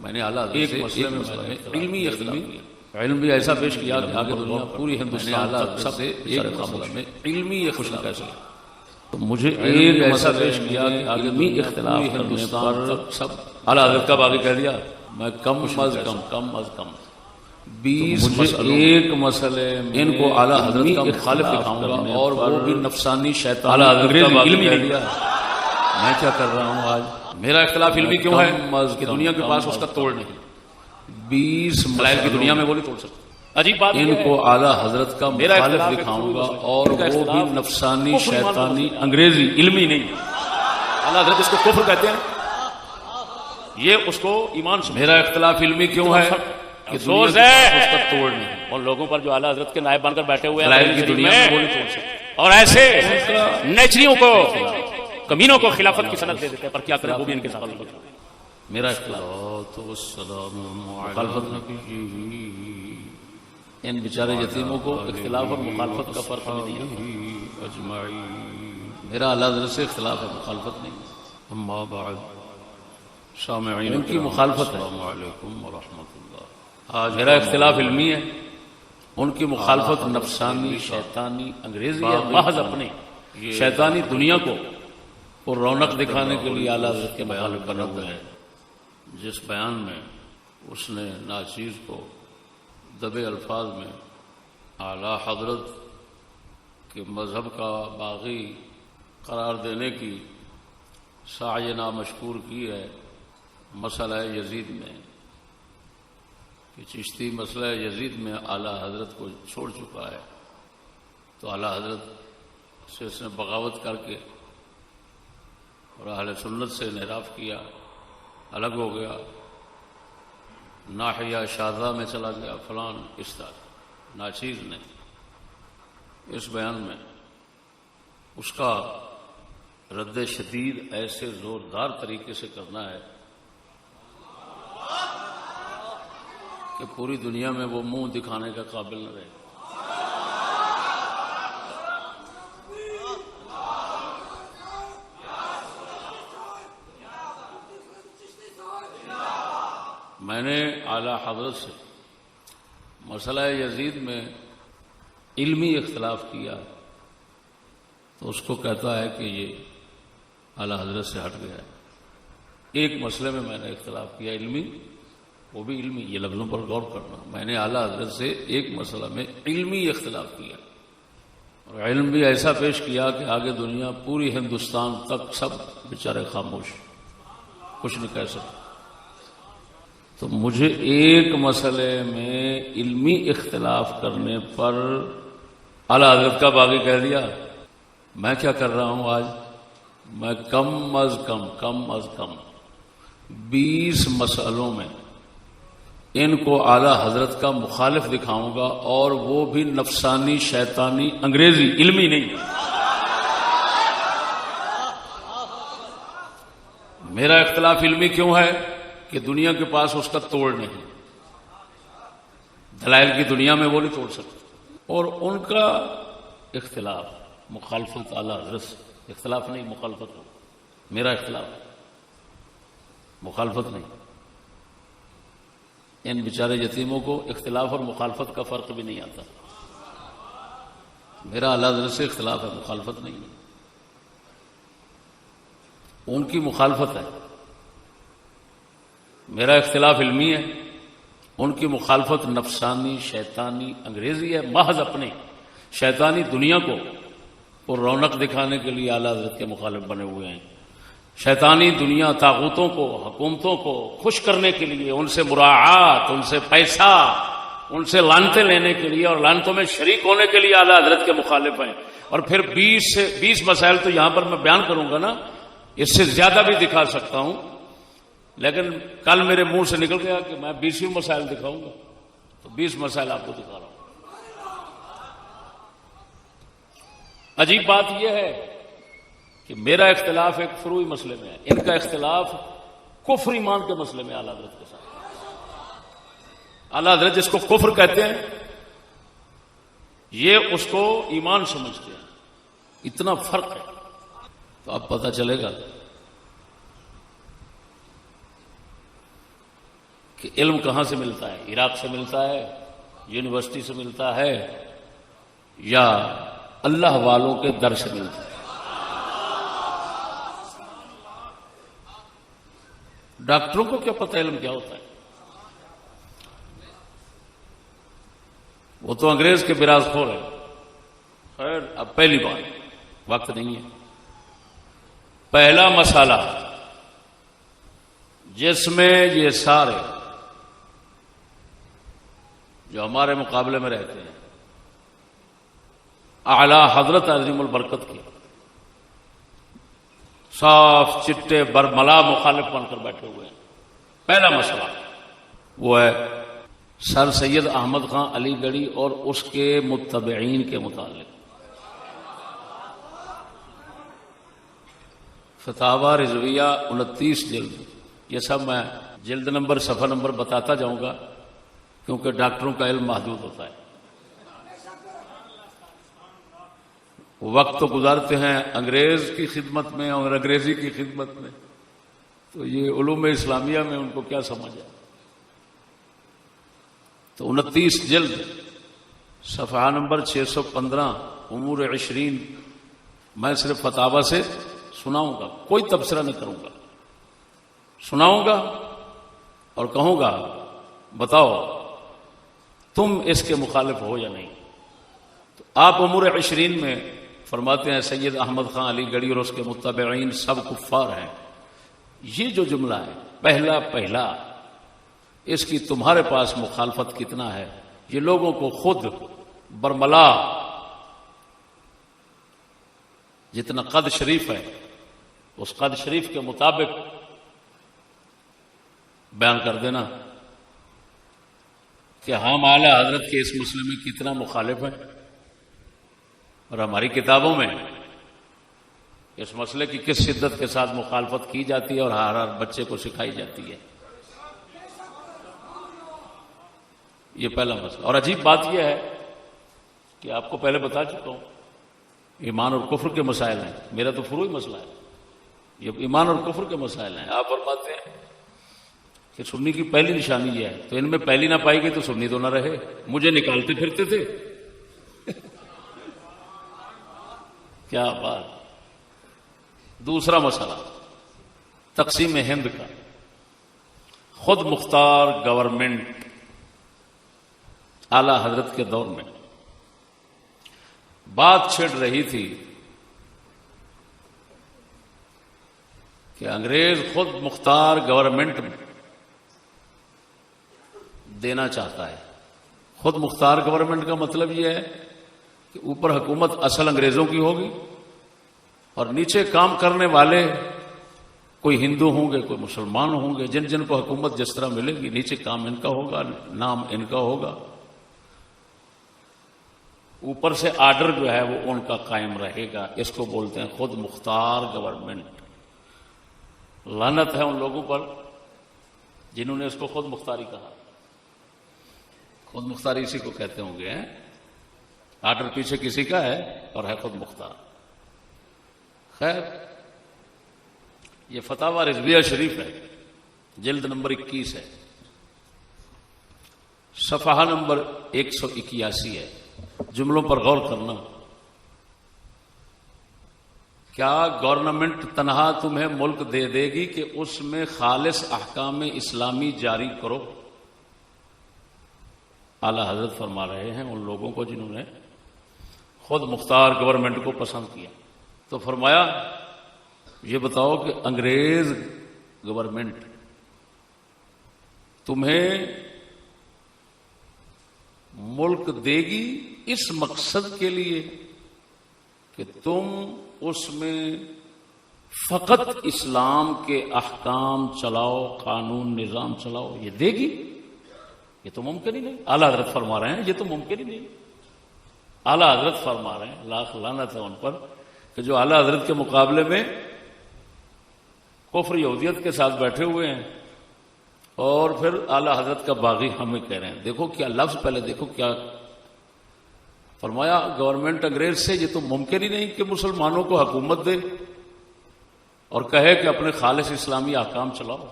میں نے اعلیٰ ایک مسئلے میں علمی علم بھی ایسا پیش کیا کہ آگے دنیا پوری ہندوستان سب سے ایک معاملہ میں علمی خوش کیسے تو مجھے ایک ایسا پیش کیا کہ علمی اختلاف ہندوستان سب اعلیٰ حضرت کا باقی کہہ دیا میں کم از کم 20 ایک مسئلے ان کو اعلیٰ حضرت کا مخالف دکھاؤں گا اور وہ بھی نفسانی شیطان اعلیٰ حضرت کا باقی کہہ دیا میں کیا کر رہا ہوں آج میرا اختلاف علمی کیوں ہے کہ دنیا کے پاس اس کا توڑ نہیں 20 مسائل کی دنیا میں وہ نہیں توڑ سکتا عجیب بات ان کو اعلیٰ حضرت کا مخالف دکھاؤں گا اور وہ بھی نفسانی شیطانی انگریزی علمی نہیں اعلیٰ حضرت اس کو کفر کہتے ہیں یہ اس کو ایمان سے میرا اختلاف علمی کیوں ہے کہ افسوس ہے اس کا توڑ نہیں ان لوگوں پر جو اعلیٰ حضرت کے نائب بن کر بیٹھے ہوئے ہیں کی دنیا میں وہ نہیں توڑ سکتے اور ایسے نیچریوں کو کمینوں کو خلافت کی سند دے دیتے ہیں پر کیا کریں وہ بھی ان کے ساتھ میرا اختلاف مخالفت نہ کیجیے ان بیچارے یتیموں کو اختلاف اور مخالفت کا فرق نہیں اجمعین میرا اعلیٰ حضرت سے اختلاف ہے مخالفت نہیں اما بعد سامعین ان کی مخالفت ہے السلام علیکم ورحمۃ اللہ آج میرا اختلاف علمی ہے ان کی مخالفت نفسانی شیطانی انگریزی ہے محض اپنے شیطانی دنیا کو اور رونق دکھانے کے لیے اعلیٰ حضرت کے بیان بنے ہوئے ہیں جس بیان میں اس نے ناچیز کو دبے الفاظ میں اعلیٰ حضرت کے مذہب کا باغی قرار دینے کی سعی نامشکور کی ہے مسئلہ یزید میں کہ چشتی مسئلہ یزید میں اعلیٰ حضرت کو چھوڑ چکا ہے تو اعلیٰ حضرت سے اس نے بغاوت کر کے اور اہل سنت سے انحراف کیا الگ ہو گیا ناحیہ شاذہ میں چلا گیا فلان اس طرح ناچیز نے اس بیان میں اس کا رد شدید ایسے زوردار طریقے سے کرنا ہے کہ پوری دنیا میں وہ منہ دکھانے کا قابل نہ رہے میں نے اعلیٰ حضرت سے مسئلہ یزید میں علمی اختلاف کیا تو اس کو کہتا ہے کہ یہ اعلیٰ حضرت سے ہٹ گیا ہے ایک مسئلے میں نے اختلاف کیا علمی وہ بھی علمی یہ لفظوں پر غور کرنا میں نے اعلیٰ حضرت سے ایک مسئلہ میں علمی اختلاف کیا اور علم بھی ایسا پیش کیا کہ آگے دنیا پوری ہندوستان تک سب بیچارے خاموش کچھ نہیں کہہ سکتے تو مجھے ایک مسئلے میں علمی اختلاف کرنے پر اعلیٰ حضرت کا باغی کہہ دیا میں کیا کر رہا ہوں آج میں کم از کم 20 مسئلوں میں ان کو اعلیٰ حضرت کا مخالف دکھاؤں گا اور وہ بھی نفسانی شیطانی انگریزی علمی نہیں میرا اختلاف علمی کیوں ہے کہ دنیا کے پاس اس کا توڑ نہیں دلائل کی دنیا میں وہ نہیں توڑ سکتے اور ان کا اختلاف مخالفت اعلیٰ حضرت سے اختلاف نہیں مخالفت ہو میرا اختلاف مخالفت نہیں ان بیچارے یتیموں کو اختلاف اور مخالفت کا فرق بھی نہیں آتا میرا اعلیٰ حضرت سے اختلاف ہے مخالفت نہیں ان کی مخالفت ہے میرا اختلاف علمی ہے ان کی مخالفت نفسانی شیطانی انگریزی ہے محض اپنے شیطانی دنیا کو اور رونق دکھانے کے لیے اعلیٰ حضرت کے مخالف بنے ہوئے ہیں شیطانی دنیا طاغوتوں کو حکومتوں کو خوش کرنے کے لیے ان سے مراعات ان سے پیسہ ان سے لعنتیں لینے کے لیے اور لعنتوں میں شریک ہونے کے لیے اعلیٰ حضرت کے مخالف ہیں اور پھر 20 مسائل تو یہاں پر میں بیان کروں گا نا اس سے زیادہ بھی دکھا سکتا ہوں لیکن کل میرے منہ سے نکل گیا کہ میں 20 مسائل دکھاؤں گا تو 20 مسائل آپ کو دکھا رہا ہوں عجیب بات یہ ہے کہ میرا اختلاف ایک فروعی مسئلے میں ہے ان کا اختلاف کفر ایمان کے مسئلے میں اعلیٰ حضرت کے ساتھ اعلیٰ حضرت جس کو کفر کہتے ہیں یہ اس کو ایمان سمجھتے ہیں اتنا فرق ہے تو اب پتہ چلے گا کہ علم کہاں سے ملتا ہے، عراق سے ملتا ہے، یونیورسٹی سے ملتا ہے، یا اللہ والوں کے در سے ملتا ہے؟ ڈاکٹروں کو کیا پتہ علم کیا ہوتا ہے؟ وہ تو انگریز کے براز خور ہے. خیر، اب پہلی بات، وقت نہیں ہے. پہلا مسئلہ جس میں یہ سارے جو ہمارے مقابلے میں رہتے ہیں اعلی حضرت عظیم البرکت کی صاف چٹے برملا مخالف بن کر بیٹھے ہوئے ہیں. پہلا مسئلہ وہ ہے سر سید احمد خان علی گڑھی اور اس کے متبعین کے متعلق. فتاوی رضویہ 29 جلد، یہ سب میں جلد نمبر صفحہ نمبر بتاتا جاؤں گا کیونکہ ڈاکٹروں کا علم محدود ہوتا ہے. وقت تو گزارتے ہیں انگریز کی خدمت میں اور انگریزی کی خدمت میں، تو یہ علوم اسلامیہ میں ان کو کیا سمجھ ہے. تو 29 جلد صفحہ نمبر 615 امور 20 میں صرف فتاوی سے سناؤں گا، کوئی تبصرہ نہیں کروں گا. سناؤں گا اور کہوں گا بتاؤ تم اس کے مخالف ہو یا نہیں. تو آپ امور 20 میں فرماتے ہیں سید احمد خان علی گڑھی اور اس کے متبعین سب کفار ہیں. یہ جو جملہ ہے پہلا اس کی تمہارے پاس مخالفت کتنا ہے؟ یہ لوگوں کو خود برملا جتنا قد شریف ہے اس قد شریف کے مطابق بیان کر دینا کہ ہم اعلی حضرت کے اس مسئلے میں کتنا مخالف ہیں، اور ہماری کتابوں میں اس مسئلے کی کس شدت کے ساتھ مخالفت کی جاتی ہے اور ہر بچے کو سکھائی جاتی ہے. یہ پہلا مسئلہ. اور عجیب بات یہ ہے کہ آپ کو پہلے بتا چکا ہوں ایمان اور کفر کے مسائل ہیں، میرا تو فروعی مسئلہ ہے، یہ ایمان اور کفر کے مسائل ہیں. آپ فرماتے ہیں کہ سنی کی پہلی نشانی یہ ہے، تو ان میں پہلی نہ پائی گئی تو سنی تو نہ رہے. مجھے نکالتے پھرتے تھے. کیا بات. دوسرا مسئلہ تقسیم ہند کا. خود مختار گورنمنٹ اعلی حضرت کے دور میں بات چھڑ رہی تھی کہ انگریز خود مختار گورنمنٹ دینا چاہتا ہے. خود مختار گورنمنٹ کا مطلب یہ ہے کہ اوپر حکومت اصل انگریزوں کی ہوگی اور نیچے کام کرنے والے کوئی ہندو ہوں گے، کوئی مسلمان ہوں گے، جن جن کو حکومت جس طرح ملے گی نیچے کام ان کا ہوگا، نام ان کا ہوگا. اوپر سے آرڈر جو ہے وہ ان کا قائم رہے گا. اس کو بولتے ہیں خود مختار گورنمنٹ. لعنت ہے ان لوگوں پر جنہوں نے اس کو خود مختاری کہا. خود مختاری اسی کو کہتے ہوں گے. آرڈر پیچھے کسی کا ہے اور ہے خود مختار. خیر، یہ فتاوی رضویہ شریف ہے، جلد نمبر 21 ہے، صفحہ نمبر 181 ہے. جملوں پر غور کرنا. کیا گورنمنٹ تنہا تمہیں ملک دے دے گی کہ اس میں خالص احکام اسلامی جاری کرو؟ اعلی حضرت فرما رہے ہیں ان لوگوں کو جنہوں نے خود مختار گورنمنٹ کو پسند کیا. تو فرمایا یہ بتاؤ کہ انگریز گورنمنٹ تمہیں ملک دے گی اس مقصد کے لیے کہ تم اس میں فقط اسلام کے احکام چلاؤ، قانون نظام چلاؤ؟ یہ دے گی؟ یہ تو ممکن ہی نہیں. اعلی حضرت فرما رہے ہیں یہ تو ممکن ہی نہیں. اعلی حضرت فرما رہے ہیں، لاکھ لعنت ہے ان پر کہ جو اعلی حضرت کے مقابلے میں کفر یہودیت کے ساتھ بیٹھے ہوئے ہیں اور پھر اعلی حضرت کا باغی ہمیں کہہ رہے ہیں. دیکھو کیا لفظ، پہلے دیکھو کیا فرمایا. گورنمنٹ انگریز سے یہ تو ممکن ہی نہیں کہ مسلمانوں کو حکومت دے اور کہے کہ اپنے خالص اسلامی احکام چلاؤ.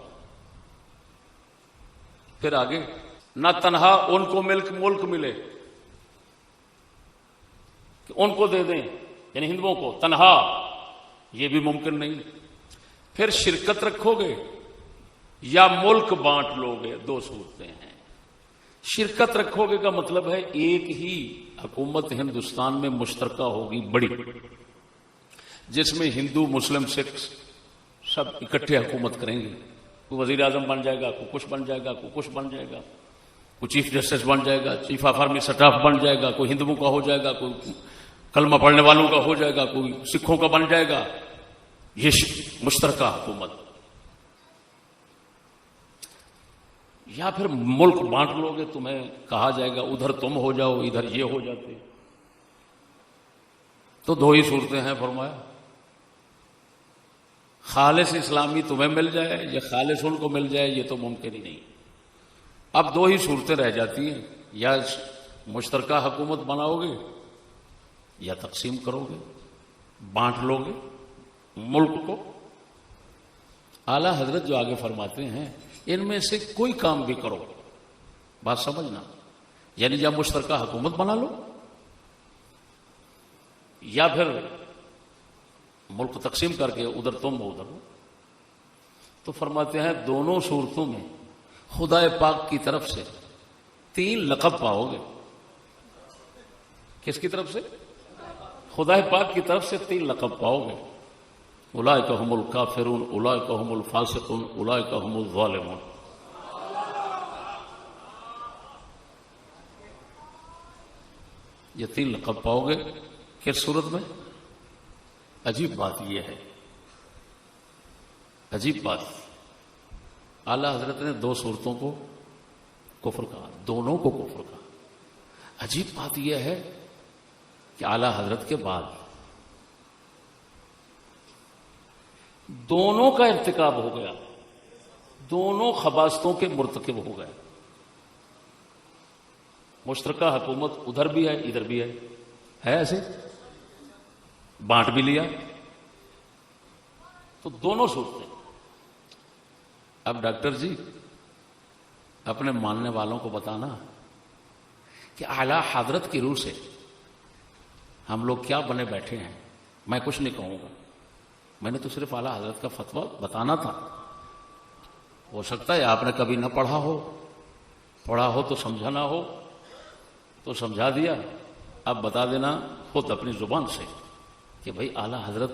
پھر آگے نہ تنہا ان کو ملک ملے کہ ان کو دے دیں، یعنی ہندوؤں کو تنہا، یہ بھی ممکن نہیں۔ پھر شرکت رکھو گے یا ملک بانٹ لو گے، دو صورتیں ہیں۔ شرکت رکھو گے کا مطلب ہے ایک ہی حکومت ہندوستان میں مشترکہ ہوگی بڑی، جس میں ہندو مسلم سکھ سب اکٹھے حکومت کریں گے۔ کوئی وزیر اعظم بن جائے گا، کوئی کچھ بن جائے گا، کوئی کچھ بن جائے گا، کوئی چیف جسٹس بن جائے گا، چیف آف آرمی سٹاف بن جائے گا، کوئی ہندوؤں کا ہو جائے گا، کوئی کلمہ پڑھنے والوں کا ہو جائے گا، کوئی سکھوں کا بن جائے گا۔ یہ مشترکہ حکومت۔ یا پھر ملک بانٹ لو گے، تمہیں کہا جائے گا ادھر تم ہو جاؤ، ادھر یہ ہو جاتے۔ تو دو ہی صورتیں ہیں فرمایا، خالص اسلامی تمہیں مل جائے یا خالص ان کو مل جائے، یہ تو ممکن ہی نہیں۔ اب دو ہی صورتیں رہ جاتی ہیں، یا مشترکہ حکومت بناؤ گے یا تقسیم کرو گے، بانٹ لو گے ملک کو۔ اعلیٰ حضرت جو آگے فرماتے ہیں ان میں سے کوئی کام بھی کرو، بات سمجھنا، یعنی یا مشترکہ حکومت بنا لو یا پھر ملک تقسیم کر کے ادھر تم ہو ادھر ہو۔ تو فرماتے ہیں دونوں صورتوں میں خدا پاک کی طرف سے 3 لقب پاؤ گے۔ کس کی طرف سے؟ خدا پاک کی طرف سے 3 لقب پاؤ گے۔ اولئک هم الکافرون، اولئک هم الفاسقون، اولئک هم الظالمون۔ یہ 3 لقب پاؤ گے کس صورت میں؟ عجیب بات یہ ہے، عجیب بات، اعلیٰ حضرت نے 2 صورتوں کو کفر کہا، دونوں کو کفر کہا۔ عجیب بات یہ ہے کہ اعلیٰ حضرت کے بعد دونوں کا ارتکاب ہو گیا، دونوں خباثتوں کے مرتکب ہو گئے۔ مشترکہ حکومت ادھر بھی ہے ادھر بھی ہے ایسے، بانٹ بھی لیا، تو دونوں صورتیں۔ اب ڈاکٹر جی اپنے ماننے والوں کو بتانا کہ اعلیٰ حضرت کی روح سے ہم لوگ کیا بنے بیٹھے ہیں، میں کچھ نہیں کہوں گا، میں نے تو صرف اعلیٰ حضرت کا فتویٰ بتانا تھا۔ ہو سکتا ہے آپ نے کبھی نہ پڑھا ہو، پڑھا ہو تو سمجھا نہ ہو، تو سمجھا دیا۔ اب بتا دینا خود اپنی زبان سے کہ بھئی اعلیٰ حضرت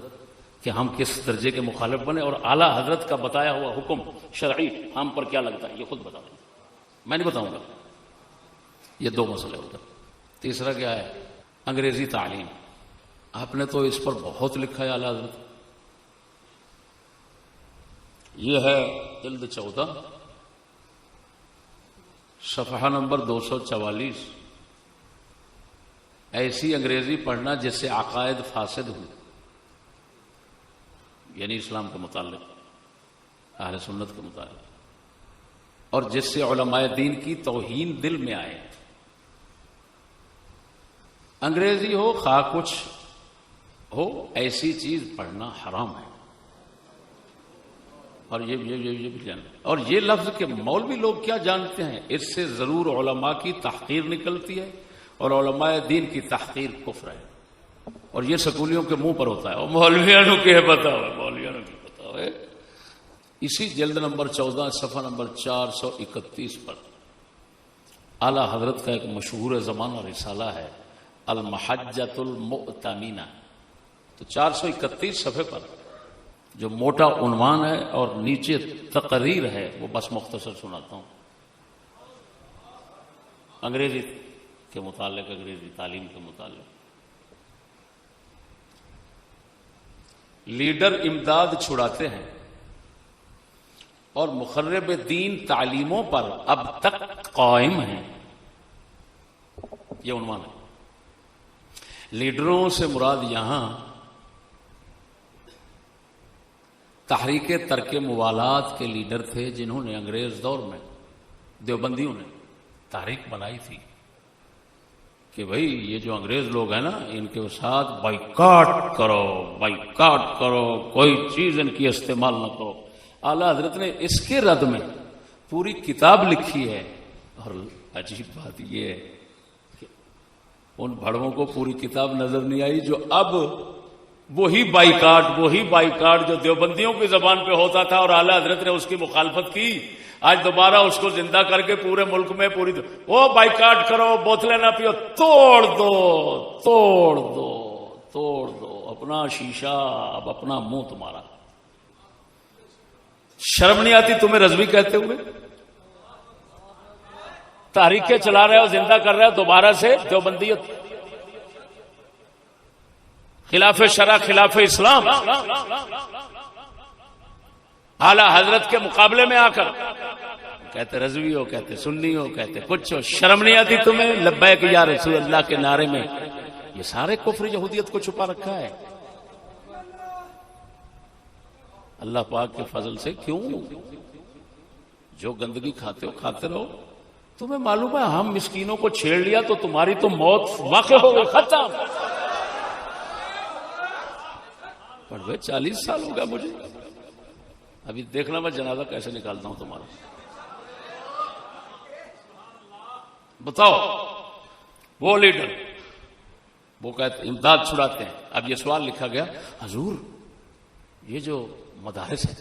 کہ ہم کس درجے کے مخالف بنے، اور اعلیٰ حضرت کا بتایا ہوا حکم شرعی ہم پر کیا لگتا ہے، یہ خود بتا دیں، میں نہیں بتاؤں گا۔ یہ 2 مسئلے ادھر۔ تیسرا کیا ہے؟ انگریزی تعلیم۔ آپ نے تو اس پر بہت لکھا ہے اعلیٰ حضرت۔ یہ ہے جلد 14 صفحہ نمبر 244۔ ایسی انگریزی پڑھنا جس سے عقائد فاسد ہوں، یعنی اسلام کے متعلق، اہل سنت کے متعلق، اور جس سے علماء دین کی توہین دل میں آئے۔ انگریزی ہو خواہ کچھ ہو، ایسی چیز پڑھنا حرام ہے۔ اور یہ بھی جانتے، اور یہ لفظ کہ مولوی لوگ کیا جانتے ہیں، اس سے ضرور علماء کی تحقیر نکلتی ہے، اور علماء دین کی تحقیر کفر ہے، اور یہ سکولیوں کے منہ پر ہوتا ہے، اور مولویانوں کے پتہ ہے، مولویانوں کی پتہ ہے۔ اسی جلد نمبر 14 صفحہ نمبر 431 پر اعلیٰ حضرت کا ایک مشہور زمانہ رسالہ ہے المحجۃ المؤتمنہ۔ تو 431 صفحے پر جو موٹا عنوان ہے اور نیچے تقریر ہے، وہ بس مختصر سناتا ہوں۔ انگریزی کے متعلق، انگریزی تعلیم کے متعلق۔ لیڈر امداد چھڑاتے ہیں اور مخرب دین تعلیموں پر اب تک قائم ہیں، یہ عنوان ہے۔ لیڈروں سے مراد یہاں تحریک ترک موالات کے لیڈر تھے، جنہوں نے انگریز دور میں دیوبندیوں نے تحریک بنائی تھی کہ بھئی یہ جو انگریز لوگ ہیں نا، ان کے ساتھ بائیکاٹ کرو، کوئی چیز ان کی استعمال نہ کرو۔ اعلیٰ حضرت نے اس کے رد میں پوری کتاب لکھی ہے. اور عجیب بات یہ ہے کہ ان بھڑووں کو پوری کتاب نظر نہیں آئی جو اب وہی بائیکاٹ جو دیوبندیوں کی زبان پہ ہوتا تھا اور اعلی حضرت نے اس کی مخالفت کی، آج دوبارہ اس کو زندہ کر کے پورے ملک میں وہ بائیکاٹ کرو، بوتلیں نہ پیو، توڑ دو اپنا شیشہ، اب اپنا منہ تمہارا. شرم نہیں آتی تمہیں رضوی کہتے ہوئے؟ تحریکیں چلا رہے ہو، زندہ کر رہے ہو دوبارہ سے دیوبندیت، خلاف شرع، خلاف اسلام، اعلی حضرت کے مقابلے میں آ کر کہتے رضوی ہو، کہتے سنی ہو، کہتے کچھ ہو. شرم نہیں آتی تمہیں؟ لبیک یا رسول اللہ کے نعرے میں یہ سارے کفر یہودیت کو چھپا رکھا ہے. اللہ پاک کے فضل سے کیوں جو گندگی کھاتے ہو کھاتے رہو. تمہیں معلوم ہے ہم مسکینوں کو چھیڑ لیا تو تمہاری تو موت واقع ہو گئی، ختم. پر بھائی 40 سال ہو گیا مجھے، ابھی دیکھنا میں جنازہ کیسے نکالتا ہوں تمہارا. بتاؤ وہ لیڈر وہ کہتے امداد چھڑاتے ہیں. اب یہ سوال لکھا گیا، حضور یہ جو مدارس ہیں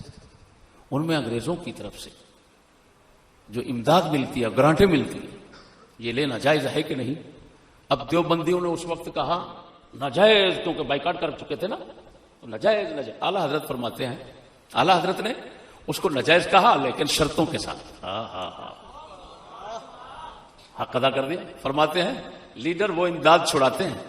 ان میں انگریزوں کی طرف سے جو امداد ملتی ہے، گرانٹیں ملتی ہیں، یہ لینا جائز ہے کہ نہیں؟ اب دیوبندیوں نے اس وقت کہا ناجائز، کیونکہ بائیکاٹ کر چکے تھے نا، تو ناجائز. اعلی حضرت فرماتے ہیں، اعلی حضرت نے اس کو ناجائز کہا لیکن شرطوں کے ساتھ. حق ادا کر دیا. فرماتے ہیں لیڈر وہ امداد چھڑاتے ہیں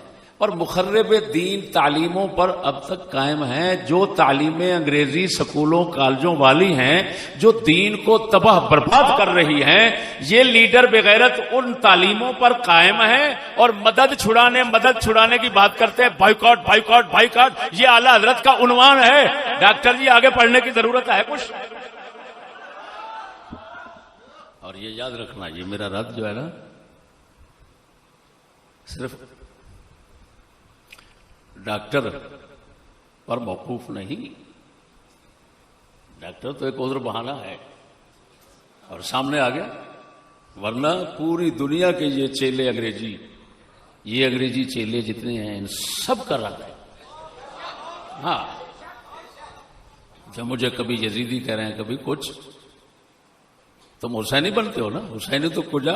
اور مخرب دین تعلیموں پر اب تک قائم ہیں، جو تعلیمیں انگریزی سکولوں کالجوں والی ہیں جو دین کو تباہ برباد کر رہی ہیں. یہ لیڈر بغیرت ان تعلیموں پر قائم ہیں اور مدد چھڑانے کی بات کرتے ہیں. بائیکاٹ یہ اعلی حضرت کا عنوان ہے. ڈاکٹر جی آگے پڑھنے کی ضرورت ہے کچھ. اور یہ یاد رکھنا، یہ میرا رد جو ہے نا صرف ڈاکٹر پر موقوف نہیں. ڈاکٹر تو ایک عذر بہانہ ہے اور سامنے آ گیا، ورنہ پوری دنیا کے یہ چیلے انگریزی چیلے جتنے ہیں ان سب کا رد ہے. ہاں جب مجھے کبھی یزیدی کہہ رہے ہیں کبھی کچھ، تم حسینی بنتے ہو نا. حسینی تو کجا،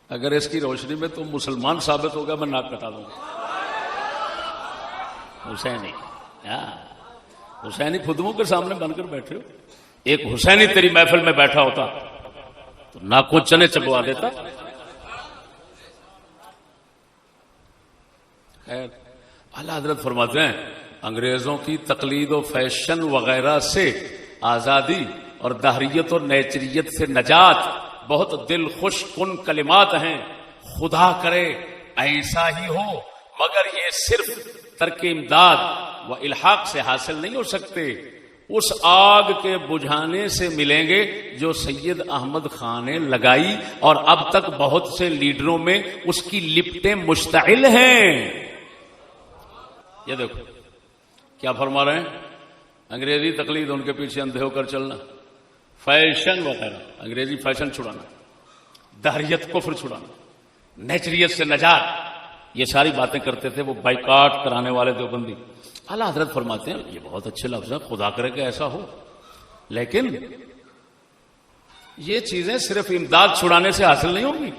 اگر اس کی روشنی میں تم مسلمان ثابت ہو گیا میں ناک کٹا دوں گا. حسینی خودموں کے سامنے بن کر بیٹھے ہو. ایک حسینی تیری محفل میں بیٹھا ہوتا تو ناکوں چنے چبوا دیتا. خیر اعلی حضرت فرماتے ہیں انگریزوں کی تقلید و فیشن وغیرہ سے آزادی اور دہریت اور نیچریت سے نجات بہت دل خوش کن کلمات ہیں. خدا کرے ایسا ہی ہو، مگر یہ صرف ترک امداد و الحاق سے حاصل نہیں ہو سکتے. اس آگ کے بجھانے سے ملیں گے جو سید احمد خان نے لگائی اور اب تک بہت سے لیڈروں میں اس کی لپٹیں مشتعل ہیں. یہ دیکھو کیا فرما رہے ہیں، انگریزی تقلید ان کے پیچھے اندھے ہو کر چلنا، فیشن وغیرہ، انگریزی فیشن چھڑانا، دہریت کفر چھڑانا، نیچریت سے نجات، یہ ساری باتیں کرتے تھے وہ بائیکاٹ کرانے والے دیوبندی. اعلیٰ حضرت فرماتے ہیں یہ بہت اچھے لفظ ہیں، خدا کرے کہ ایسا ہو، لیکن یہ چیزیں صرف امداد چھڑانے سے حاصل نہیں ہوگی.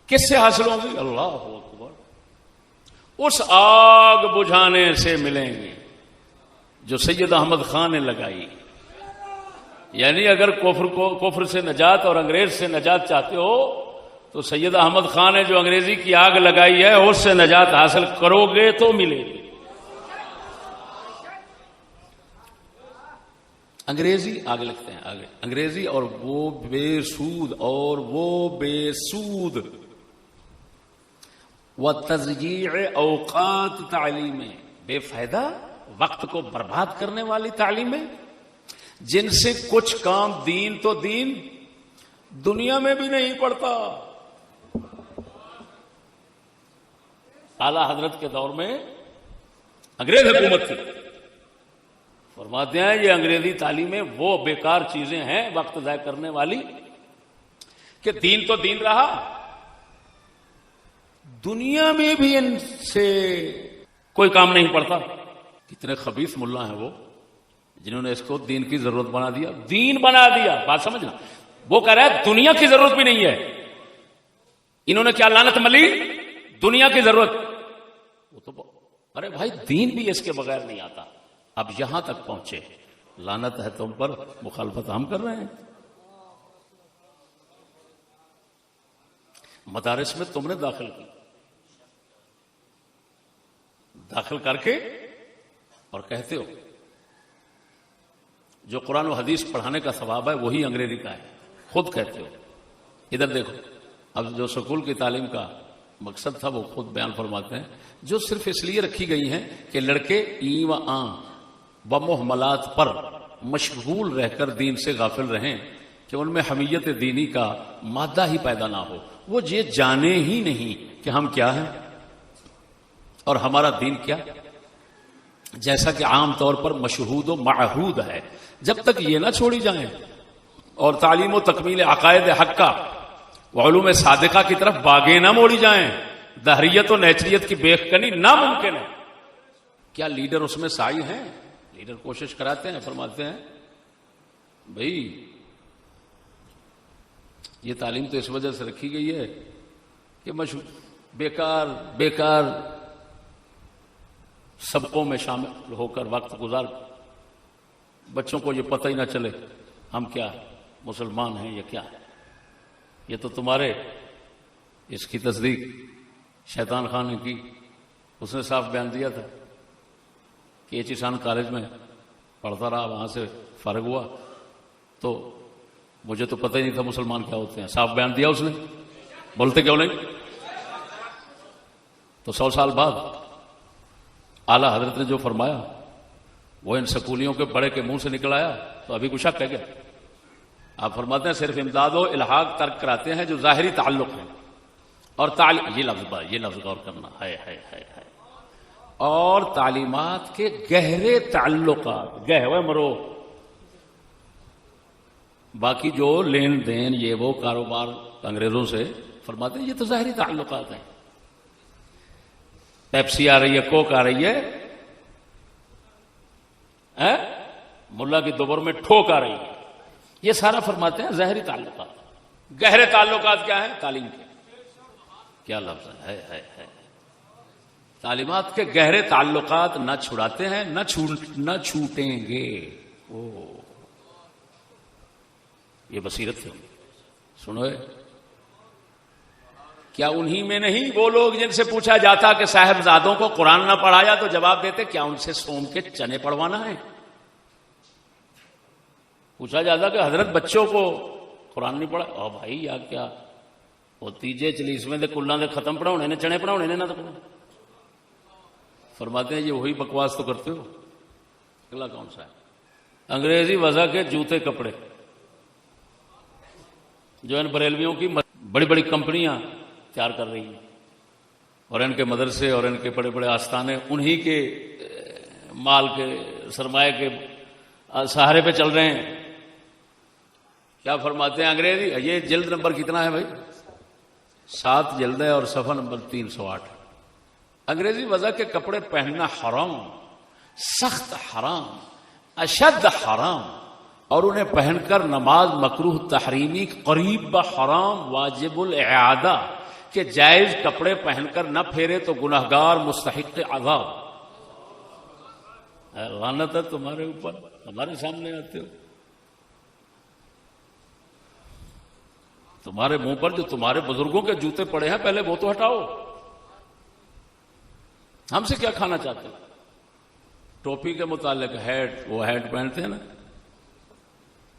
کس سے حاصل ہوگی؟ اللہ اکبر، اس آگ بجھانے سے ملیں گے جو سید احمد خان نے لگائی. یعنی اگر کفر سے نجات اور انگریز سے نجات چاہتے ہو تو سید احمد خان نے جو انگریزی کی آگ لگائی ہے اس سے نجات حاصل کرو گے تو ملے گی. انگریزی آگے لکھتے ہیں، آگے انگریزی اور وہ بے سود و تضییع اوقات تعلیمیں، بے فائدہ وقت کو برباد کرنے والی تعلیمیں جن سے کچھ کام دین تو دین دنیا میں بھی نہیں پڑتا. اعلی حضرت کے دور میں انگریز حکومت تھی، فرماتے ہیں یہ انگریزی تعلیمیں وہ بیکار چیزیں ہیں وقت ضائع کرنے والی کہ دین تو دین رہا، دنیا میں بھی ان سے کوئی کام نہیں پڑتا. کتنے خبیث ملا ہیں وہ جنہوں نے اس کو دین کی ضرورت بنا دیا. دین بنا دیا. بات سمجھنا، وہ کہہ رہا ہے دنیا کی ضرورت بھی نہیں ہے. انہوں نے کیا لعنت ملی؟ دنیا کی ضرورت. وہ تو ارے بھائی دین بھی اس کے بغیر نہیں آتا. اب یہاں تک پہنچے، لعنت ہے تم پر، مخالفت ہم کر رہے ہیں. مدارس میں تم نے داخل کر کے اور کہتے ہو جو قرآن و حدیث پڑھانے کا ثواب ہے وہی انگریزی کا ہے. خود کہتے ہو. ادھر دیکھو، اب جو سکول کی تعلیم کا مقصد تھا وہ خود بیان فرماتے ہیں، جو صرف اس لیے رکھی گئی ہیں کہ لڑکے ای و آن و محملات پر مشغول رہ کر دین سے غافل رہیں، کہ ان میں حمیت دینی کا مادہ ہی پیدا نہ ہو. وہ یہ جانے ہی نہیں کہ ہم کیا ہیں اور ہمارا دین کیا، جیسا کہ عام طور پر مشہود و معہود ہے. جب تک یہ نہ چھوڑی جائیں اور تعلیم و تکمیل عقائد حقہ و علوم صادقہ کی طرف باغیں نہ موڑی جائیں، دہریت و نیچریت کی بیخکنی ناممکن ہے. کیا لیڈر اس میں سائی ہیں؟ لیڈر کوشش کراتے ہیں، فرماتے ہیں بھائی یہ تعلیم تو اس وجہ سے رکھی گئی ہے کہ بیکار سبقوں میں شامل ہو کر وقت گزار، بچوں کو یہ پتہ ہی نہ چلے ہم کیا مسلمان ہیں یا کیا ہے. یہ تو تمہارے اس کی تصدیق شیطان خان نے کی. اس نے صاف بیان دیا تھا کہ یہ چیسان کالج میں پڑھتا رہا، وہاں سے فارغ ہوا تو مجھے تو پتہ ہی نہیں تھا مسلمان کیا ہوتے ہیں. صاف بیان دیا اس نے، بولتے کیوں نہیں؟ تو 100 سال بعد اعلیٰ حضرت نے جو فرمایا وہ ان سکولیوں کے بڑے کے منہ سے نکل آیا تو ابھی کچھ شک ہے کیا؟ آپ فرماتے ہیں صرف امداد و الحاق ترک کراتے ہیں جو ظاہری تعلق ہے، اور یہ لفظ غور کرنا ہے اور تعلیمات کے گہرے تعلقات، گہرے مرو، باقی جو لین دین یہ وہ کاروبار انگریزوں سے، فرماتے ہیں یہ تو ظاہری تعلقات ہیں. پیپسی آ رہی ہے، کوک آ رہی ہے، ملا کی دوبر میں ٹھوک آ رہی ہے، یہ سارا فرماتے ہیں ظاہری تعلقات. گہرے تعلقات کیا ہیں؟ تعلیم کے کیا لفظ ہے تعلیمات کے گہرے تعلقات نہ چھڑاتے ہیں نہ چھوٹیں گے. یہ بصیرت ہے. سنو، کیا انہی میں نہیں وہ لوگ جن سے پوچھا جاتا کہ صاحبزادوں کو قرآن نہ پڑھایا تو جواب دیتے کیا ان سے سوم کے چنے پڑھوانا ہے؟ پوچھا جاتا کہ حضرت بچوں کو قرآن نہیں پڑھا، او بھائی یا کیا وہ تیجے چلیسویں دے کلاں دے ختم پڑھاؤنے نے، چنے پڑھاؤنے نے نہ تو. فرماتے ہیں یہ وہی بکواس تو کرتے ہو. اگلا کون سا ہے؟ انگریزی وضع کے جوتے کپڑے جو ان بریلویوں کی بڑی بڑی کمپنیاں تیار کر رہی ہیں، اور ان کے مدرسے اور ان کے بڑے بڑے آستانے انہی کے مال کے سرمایہ کے سہارے پہ چل رہے ہیں. کیا فرماتے ہیں انگریزی؟ یہ جلد نمبر کتنا ہے بھائی؟ 7 جلد ہے اور صفحہ نمبر 308. انگریزی وضع کے کپڑے پہننا حرام، سخت حرام، اشد حرام، اور انہیں پہن کر نماز مکروہ تحریمی، قریب حرام، واجب الاعادہ، کہ جائز کپڑے پہن کر نہ پھیرے تو گناہگار مستحق عذاب. لعنت ہے تمہارے اوپر، ہمارے سامنے آتے ہو. تمہارے منہ پر جو تمہارے بزرگوں کے جوتے پڑے ہیں پہلے وہ تو ہٹاؤ. ہم سے کیا کھانا چاہتے ہیں؟ ٹوپی کے متعلق وہ ہیٹ پہنتے ہیں نا،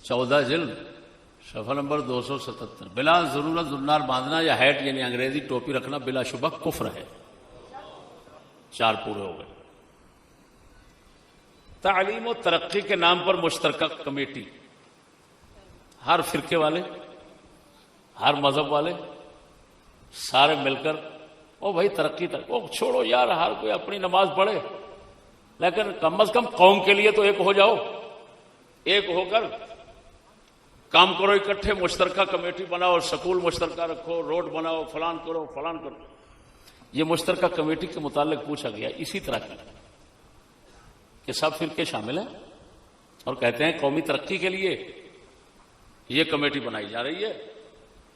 14 جلد صفحہ نمبر 277. بلا ضرورت زنار باندھنا یا ہیٹ یعنی انگریزی ٹوپی رکھنا بلا شبہ کفر ہے. 4 پورے ہو گئے. تعلیم و ترقی کے نام پر مشترکہ کمیٹی، ہر فرقے والے، ہر مذہب والے سارے مل کر، او بھائی ترقی تک، او چھوڑو یار، ہر کوئی اپنی نماز پڑھے، لیکن کم از کم قوم کے لیے تو ایک ہو جاؤ، ایک ہو کر کام کرو، اکٹھے مشترکہ کمیٹی بناؤ، سکول مشترکہ رکھو، روڈ بناؤ، فلان کرو فلان کرو۔ یہ مشترکہ کمیٹی کے متعلق پوچھا گیا اسی طرح کی کہ سب فرقے شامل ہیں اور کہتے ہیں قومی ترقی کے لیے یہ کمیٹی بنائی جا رہی ہے،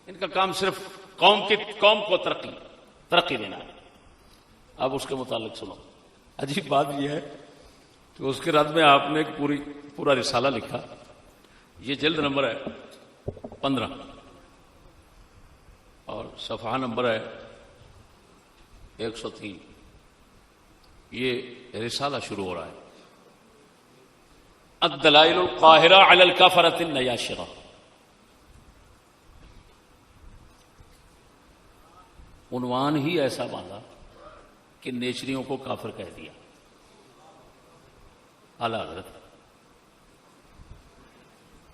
ان کا کام صرف قوم کو ترقی دینا ہے۔ اب اس کے متعلق سنو، عجیب بات یہ ہے کہ اس کے رد میں آپ نے ایک پورا رسالہ لکھا، یہ جلد نمبر ہے 15 اور صفحہ نمبر ہے 103۔ یہ رسالہ شروع ہو رہا ہے الدلائل القاہرہ علی الکفرۃ النیاشرہ۔ عنوان ہی ایسا باندھا کہ نیچریوں کو کافر کہہ دیا اعلی حضرت۔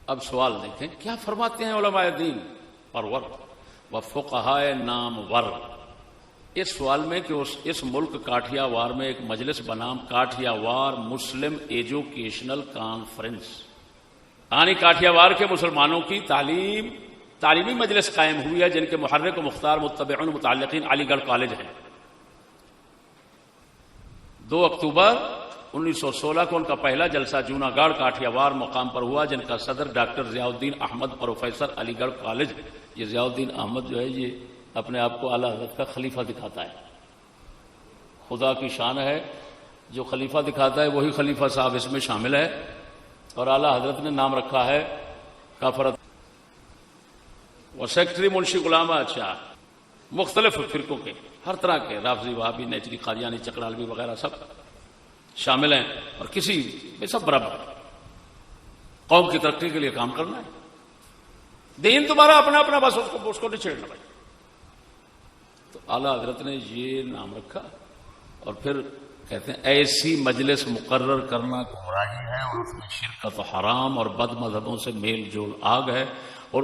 اب سوال دیکھیں کیا فرماتے ہیں علماء دین پرور و فقہائے نامور اس سوال میں کہ اس ملک کاٹھیا وار میں ایک مجلس بنام کاٹھیا وار مسلم ایجوکیشنل کانفرنس، یعنی کاٹھیا وار کے مسلمانوں کی تعلیمی مجلس قائم ہوئی ہے جن کے محرک و مختار متبعون متعلقین علی گڑھ کالج ہیں۔ 2 اکتوبر 1916 کو ان کا پہلا جلسہ جونا گڑھ کاٹھیا وار مقام پر ہوا، جن کا صدر ڈاکٹر ضیاء الدین احمد پروفیسر علی گڑھ کالج۔ یہ ضیاء الدین احمد جو ہے یہ اپنے آپ کو اعلیٰ حضرت کا خلیفہ دکھاتا ہے، خدا کی شان ہے، جو خلیفہ دکھاتا ہے وہی خلیفہ صاحب اس میں شامل ہے، اور اعلیٰ حضرت نے نام رکھا ہے کافرت۔ وہ سیکٹری منشی غلام اچھا مختلف فرقوں کے، ہر طرح کے، رافضی، وہابی، نیچری، قادیانی، چکرالوی وغیرہ سب شامل ہیں، اور کسی میں سب برابر قوم کی ترقی کے لیے کام کرنا ہے۔ دین تمہارا اپنا اپنا، بس اس کو نہیں چھیڑنا بھائی۔ تو اعلیٰ حضرت نے یہ نام رکھا اور پھر کہتے ہیں ایسی مجلس مقرر کرنا گمراہی ہے اور اس میں شرکت حرام اور بد مذہبوں سے میل جول آگ ہے، اور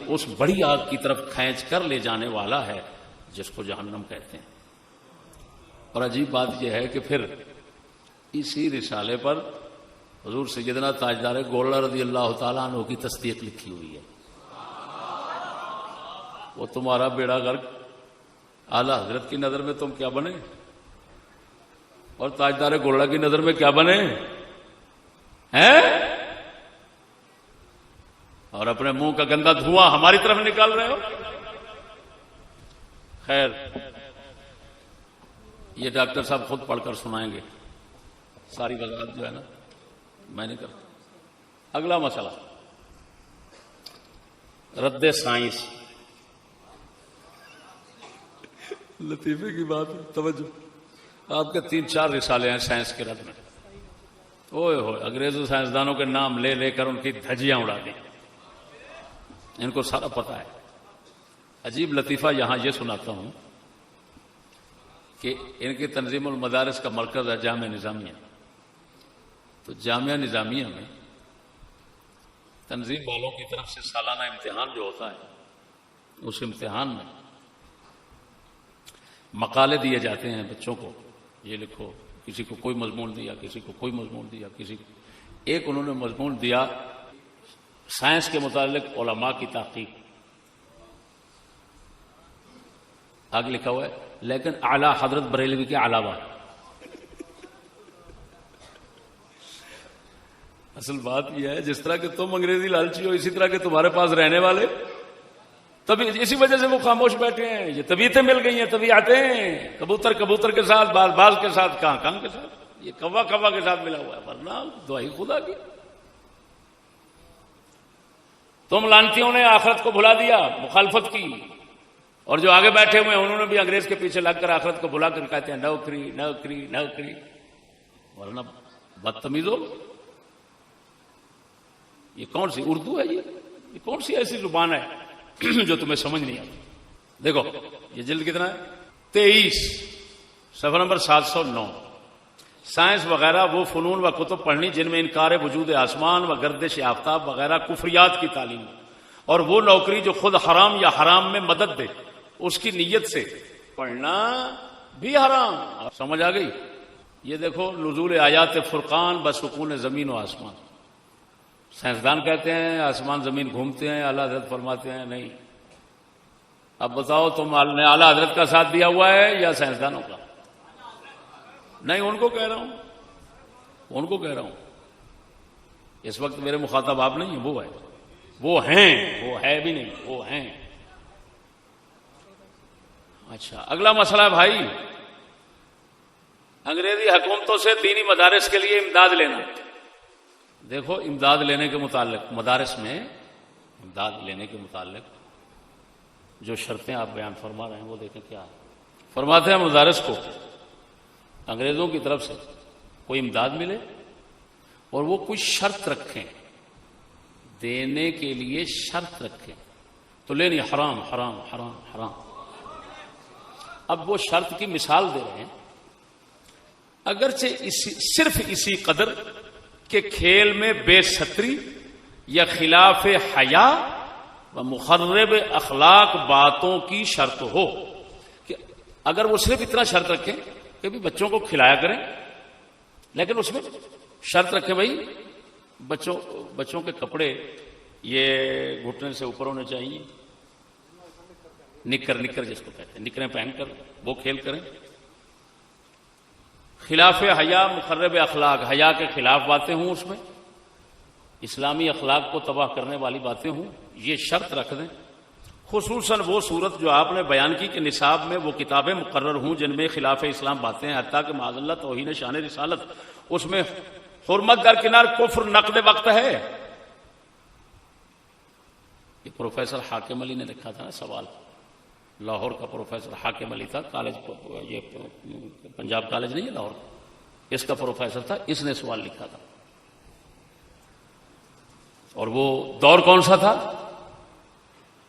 اس بڑی آگ کی طرف کھینچ کر لے جانے والا ہے جس کو جہنم کہتے ہیں۔ اور عجیب بات یہ ہے کہ پھر اسی رسالے پر حضور سیدنا تاجدار گولڑہ رضی اللہ تعالیٰ عنہ کی تصدیق لکھی ہوئی ہے۔ وہ تمہارا بیڑا غرق، اعلیٰ حضرت کی نظر میں تم کیا بنے اور تاجدار گولڑہ کی نظر میں کیا بنے ہیں، اور اپنے منہ کا گندا دھواں ہماری طرف نکال رہے ہو۔ خیر، یہ ڈاکٹر صاحب خود پڑھ کر سنائیں گے، ساری وضاحت جو ہے نا میں نہیں کرتا۔ اگلا مسئلہ رد سائنس، لطیفے کی بات ہے، توجہ۔ آپ کے 3-4 رسالے ہیں سائنس کے رد میں، اوئے ہوئے انگریزی سائنسدانوں کے نام لے لے کر ان کی دھجیاں اڑا دی، ان کو سارا پتہ ہے۔ عجیب لطیفہ یہاں یہ سناتا ہوں کہ ان کی تنظیم المدارس کا مرکز ہے جامعہ نظامیہ، تو جامعہ نظامیہ میں تنظیم والوں کی طرف سے سالانہ امتحان جو ہوتا ہے، اس امتحان میں مقالے دیے جاتے ہیں بچوں کو، یہ لکھو، کسی کو کوئی مضمون دیا، کسی کو کوئی مضمون دیا، کسی کو ایک انہوں نے مضمون دیا سائنس کے متعلق علماء کی تحقیق، آگے لکھا ہوا ہے لیکن اعلیٰ حضرت بریلوی کے علاوہ۔ اصل بات یہ ہے جس طرح کہ تم انگریزی لالچی ہو اسی طرح کہ تمہارے پاس رہنے والے تبھی، اسی وجہ سے وہ خاموش بیٹھے ہیں۔ یہ طبیعتیں مل گئی ہیں، تبھی آتے ہیں، کبوتر کبوتر کے ساتھ، باز باز کے ساتھ، کان کان کے ساتھ، یہ کوا کوا کے ساتھ ملا ہوا ہے، ورنہ دعائی خدا کی۔ تم لانتیوں نے آخرت کو بھلا دیا، مخالفت کی، اور جو آگے بیٹھے ہوئے ہیں انہوں نے بھی انگریز کے پیچھے لگ کر آخرت کو بھلا کر کہتے ہیں نوکری نوکری نوکری، ورنہ بدتمیز ہو۔ یہ کون سی اردو ہے، یہ کون سی ایسی زبان ہے جو تمہیں سمجھ نہیں آتی؟ دیکھو یہ جلد کتنا ہے، 23 صفحہ نمبر 709۔ سائنس وغیرہ وہ فنون و کتب پڑھنی جن میں انکار وجود آسمان و گردش آفتاب وغیرہ کفریات کی تعلیم، اور وہ نوکری جو خود حرام یا حرام میں مدد دے، اس کی نیت سے پڑھنا بھی حرام۔ سمجھ آ گئی؟ یہ دیکھو نزول آیات فرقان بسکون زمین و آسمان. سائنسدان کہتے ہیں آسمان زمین گھومتے ہیں، اعلیٰ حضرت فرماتے ہیں نہیں. اب بتاؤ تم نے اعلیٰ حضرت کا ساتھ دیا ہوا ہے یا سائنسدانوں کا؟ نہیں، ان کو کہہ رہا ہوں، ان کو کہہ رہا ہوں. اس وقت میرے مخاطب آپ نہیں ہیں، وہ ہے، وہ ہیں، وہ ہے بھی نہیں، وہ ہیں. اچھا، اگلا مسئلہ ہے بھائی انگریزی حکومتوں سے دینی مدارس کے لیے امداد لینا. دیکھو امداد لینے کے متعلق مدارس میں امداد لینے کے متعلق جو شرطیں آپ بیان فرما رہے ہیں وہ دیکھیں کیا ہے. فرماتے ہیں مدارس کو انگریزوں کی طرف سے کوئی امداد ملے اور وہ کوئی شرط رکھیں، دینے کے لیے شرط رکھیں تو لینی حرام حرام حرام حرام. اب وہ شرط کی مثال دے رہے ہیں، اگرچہ صرف اسی قدر کہ کھیل میں بے ستری یا خلاف حیا و مخرب اخلاق باتوں کی شرط ہو، کہ اگر وہ صرف اتنا شرط رکھیں کہ بھی بچوں کو کھلایا کریں، لیکن اس میں شرط رکھیں بھائی بچوں کے کپڑے یہ گھٹنے سے اوپر ہونے چاہیے، نکر جس کو کہتے ہیں نکریں پہن کر وہ کھیل کریں. خلاف حیا مخرب اخلاق، حیا کے خلاف باتیں ہوں، اس میں اسلامی اخلاق کو تباہ کرنے والی باتیں ہوں، یہ شرط رکھ دیں. خصوصاً وہ صورت جو آپ نے بیان کی کہ نصاب میں وہ کتابیں مقرر ہوں جن میں خلاف اسلام باتیں ہیں، حتیٰ کہ معاذ اللہ توہین شان رسالت، اس میں حرمت درکنار کفر نقد وقت ہے. یہ پروفیسر حاکم علی نے لکھا تھا نا سوال، لاہور کا پروفیسر حاکم علی تھا، کالج یہ پنجاب کالج نہیں ہے لاہور کا، اس کا پروفیسر تھا، اس نے سوال لکھا تھا. اور وہ دور کون سا تھا؟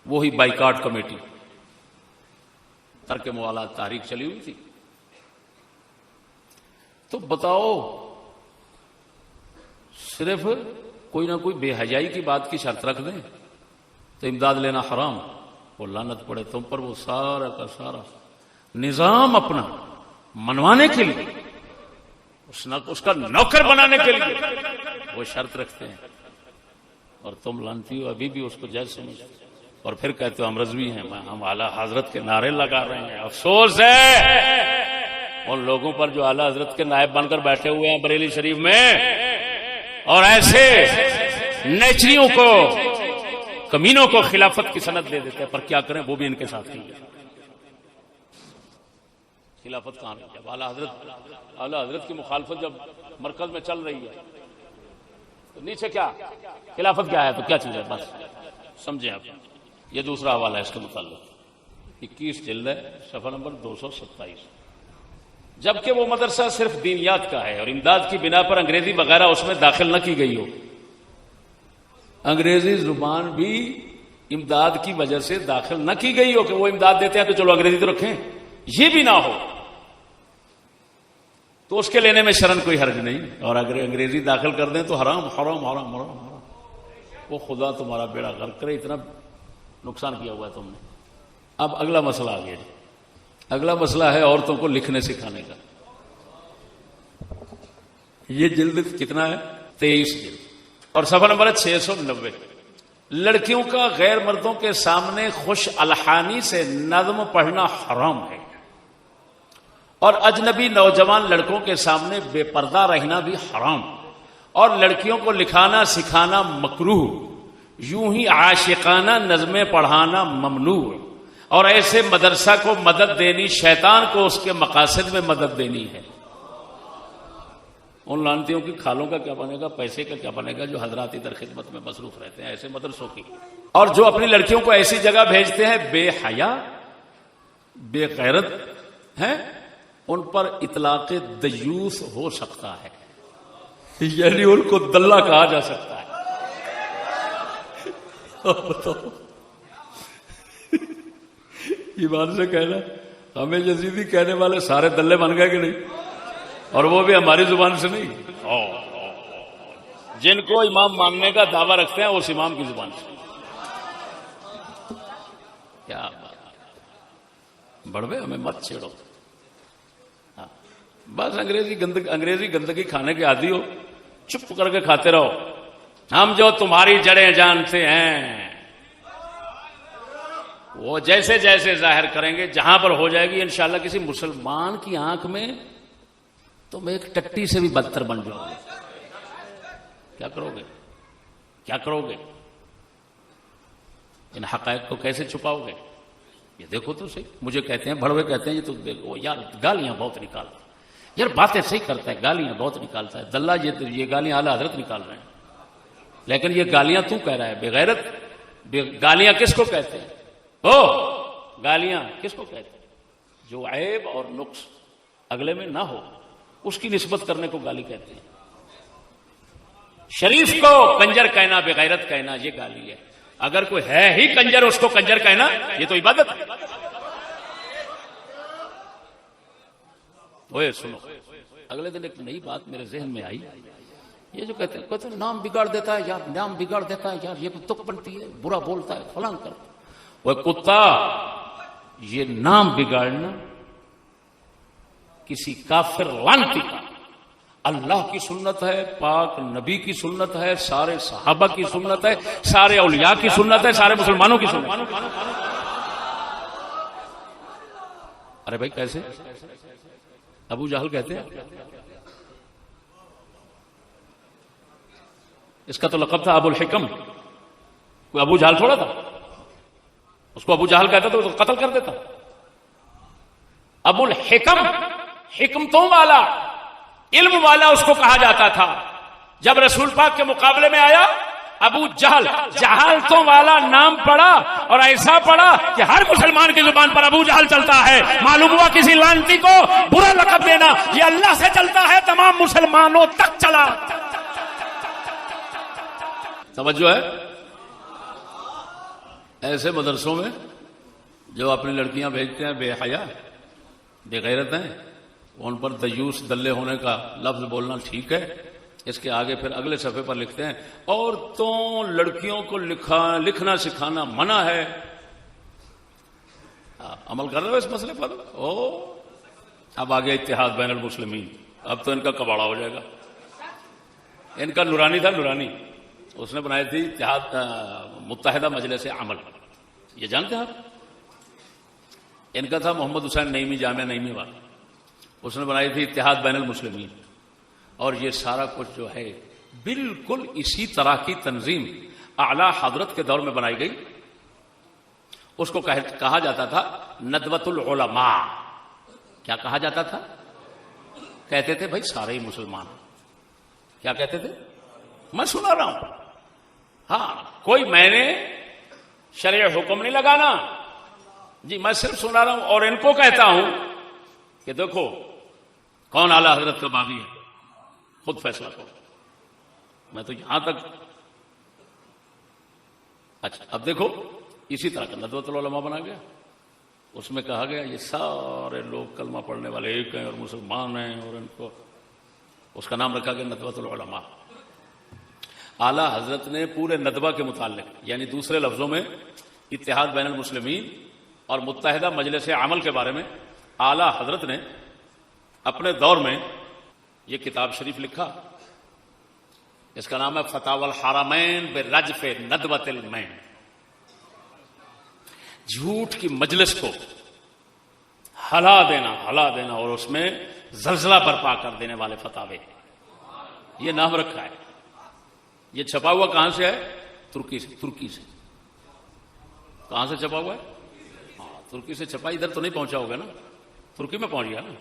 وہی بائیکاٹ کمیٹی، ترک موالات تحریک چلی ہوئی تھی. تو بتاؤ صرف کوئی نہ کوئی بے حیائی کی بات کی شرط رکھ دیں تو امداد لینا حرام، وہ لعنت پڑے تم پر. وہ سارا کا سارا نظام اپنا منوانے کے لیے، اس کا نوکر بنانے کے لیے وہ شرط رکھتے ہیں، اور تم لانتی ہو ابھی بھی اس کو جائز سمجھتے اور پھر کہتے ہو ہم رضوی ہیں، ہم اعلیٰ حضرت کے نعرے لگا رہے ہیں. افسوس ہے ان لوگوں پر جو اعلیٰ حضرت کے نائب بن کر بیٹھے ہوئے ہیں بریلی شریف میں، اور ایسے نیچریوں کو، کمینوں کو خلافت کی سند دے دیتے ہیں. پر کیا کریں، وہ بھی ان کے ساتھ ہی ہے. خلافت کہاں ہے؟ جب اعلیٰ حضرت کی مخالفت جب مرکز میں چل رہی ہے تو نیچے کیا خلافت کیا ہے؟ تو کیا چیز ہے؟ بس سمجھیں آپ. یہ دوسرا حوالہ ہے اس کے متعلق، 21 جلد ہے، صفحہ نمبر 227. جبکہ وہ مدرسہ صرف دینیات کا ہے اور امداد کی بنا پر انگریزی وغیرہ اس میں داخل نہ کی گئی ہو. انگریزی زبان بھی امداد کی وجہ سے داخل نہ کی گئی ہو کہ وہ امداد دیتے ہیں تو چلو انگریزی تو رکھیں، یہ بھی نہ ہو تو اس کے لینے میں شرن کوئی حرج نہیں. اور اگر انگریزی داخل کر دیں تو حرام حرام حرام حرام حرام. وہ خدا تمہارا بیڑا غرق کرے، اتنا نقصان کیا ہوا ہے تم نے. اب اگلا مسئلہ آ گیا. اگلا مسئلہ ہے عورتوں کو لکھنے سکھانے کا. یہ جلد کتنا ہے؟ 23 جلد اور صفحہ نمبر ہے 690. لڑکیوں کا غیر مردوں کے سامنے خوش الحانی سے نظم پڑھنا حرام ہے، اور اجنبی نوجوان لڑکوں کے سامنے بے پردہ رہنا بھی حرام، اور لڑکیوں کو لکھانا سکھانا مکروہ، یوں ہی عاشقانہ نظمیں پڑھانا ممنوع، اور ایسے مدرسہ کو مدد دینی شیطان کو اس کے مقاصد میں مدد دینی ہے. ان لانتیوں کی کھالوں کا کیا بنے گا، پیسے کا کیا بنے گا جو حضرات ادھر خدمت میں مصروف رہتے ہیں ایسے مدرسوں کی. اور جو اپنی لڑکیوں کو ایسی جگہ بھیجتے ہیں بے حیا بے غیرت ہیں، ان پر اطلاق دیوس ہو سکتا ہے، یعنی ان کو دلہ کہا جا سکتا ہے. ایمان سے کہنا، ہمیں یزیدی کہنے والے سارے دلے بن گئے کہ نہیں؟ اور وہ بھی ہماری زبان سے نہیں، جن کو امام ماننے کا دعویٰ رکھتے ہیں اس امام کی زبان سے. کیا بات، بڑھوے ہمیں مت چھیڑو. بس انگریزی گندگی کھانے کے عادی ہو، چپ کر کے کھاتے رہو. ہم جو تمہاری جڑیں جانتے ہیں وہ جیسے جیسے ظاہر کریں گے، جہاں پر ہو جائے گی انشاءاللہ کسی مسلمان کی آنکھ میں تم ایک ٹٹی سے بھی بدتر بن جاؤ گے. کیا کرو گے؟ کیا کرو گے؟ ان حقائق کو کیسے چھپاؤ گے؟ یہ دیکھو تو صحیح. مجھے کہتے ہیں بھڑوے کہتے ہیں یہ تو دیکھو یار گالیاں بہت نکالتا ہے، یار باتیں صحیح کرتا ہے، گالیاں بہت نکالتا ہے. دلہ یہ گالیاں اعلیٰ حضرت نکال رہے ہیں، لیکن یہ گالیاں تو کہہ رہا ہے بغیرت. گالیاں کس کو کہتے ہیں؟ گالیاں کس کو کہتے ہیں؟ جو عیب اور نقص اگلے میں نہ ہو اس کی نسبت کرنے کو گالی کہتے ہیں. شریف کو کنجر کہنا، بغیرت کہنا یہ گالی ہے. اگر کوئی ہے ہی کنجر اس کو کنجر کہنا یہ تو عبادت ہے. وہ سنو، اگلے دن ایک نئی بات میرے ذہن میں آئی. یہ جو کہتے ہیں نام بگاڑ دیتا ہے یار، نام بگاڑ دیتا ہے یار، یہ تک بنتی ہے، برا بولتا ہے، فلاں کرتا ہے. وہ کتا، یہ نام بگاڑنا کسی کافر لعنتی کا اللہ کی سنت ہے، پاک نبی کی سنت ہے، سارے صحابہ کی سنت ہے، سارے اولیاء کی سنت ہے، سارے مسلمانوں کی سنت ہے. ارے بھائی کیسے؟ ابو جہل کہتے ہیں اس کا تو لقب تھا ابو الحکم. کوئی ابو جہل تھوڑا تھا، اس کو ابو جہل کہتا تو قتل کر دیتا. ابو الحکم، حکمتوں والا، علم والا اس کو کہا جاتا تھا. جب رسول پاک کے مقابلے میں آیا ابو جہل، جہالتوں والا نام پڑا اور ایسا پڑا کہ ہر مسلمان کی زبان پر ابو جہل چلتا ہے. معلوم ہوا کسی لعنتی کو برا لقب دینا یہ اللہ سے چلتا ہے، تمام مسلمانوں تک چلا. توجہ ہے؟ ایسے مدرسوں میں جو اپنی لڑکیاں بھیجتے ہیں بے حیا بے غیرت ہیں، ان پر دیوس دلے ہونے کا لفظ بولنا ٹھیک ہے. اس کے آگے پھر اگلے صفحے پر لکھتے ہیں عورتوں لڑکیوں کو لکھنا سکھانا منع ہے. عمل کر رہے ہو اس مسئلے پر؟ اب آگے اتحاد بین المسلمین، اب تو ان کا کباڑا ہو جائے گا. ان کا نورانی تھا، نورانی اس نے بنائی تھی اتحاد متحدہ مجلس عمل، یہ جانتے ہیں آپ؟ ان کا تھا محمد حسین نعیمی، جامعہ نعیمی والا، اس نے بنائی تھی اتحاد بین المسلمین. اور یہ سارا کچھ جو ہے بالکل اسی طرح کی تنظیم اعلی حضرت کے دور میں بنائی گئی. اس کو کہا جاتا تھا ندوۃ العلماء. کیا کہا جاتا تھا؟ کہتے تھے بھائی سارے ہی مسلمان. کیا کہتے تھے؟ میں سنا رہا ہوں. ہاں، کوئی میں نے شرع حکم نہیں لگانا جی، میں صرف سنا رہا ہوں. اور ان کو کہتا ہوں کہ دیکھو کون اعلی حضرت کا باغی ہے، خود فیصلہ کرو. میں تو یہاں تک. اچھا اب دیکھو اسی طرح کا ندوۃ العلماء بنا گیا. اس میں کہا گیا یہ سارے لوگ کلمہ پڑھنے والے ایک ہیں اور مسلمان ہیں، اور ان کو اس کا نام رکھا گیا ندوۃ العلماء. اعلی حضرت نے پورے ندوہ کے متعلق، یعنی دوسرے لفظوں میں اتحاد بین المسلمین اور متحدہ مجلس عمل کے بارے میں اعلی حضرت نے اپنے دور میں یہ کتاب شریف لکھا. اس کا نام ہے فتاوی الحرمین برجف ندوۃ المین. جھوٹ کی مجلس کو ہلا دینا اور اس میں زلزلہ برپا کر دینے والے فتاوے، یہ نام رکھا ہے. یہ چھپا ہوا کہاں سے ہے؟ ترکی سے. کہاں سے چھپا ہوا ہے؟ ہاں ترکی سے چھپا. ادھر تو نہیں پہنچا ہوگا نا؟ ترکی میں پہنچ گیا نا،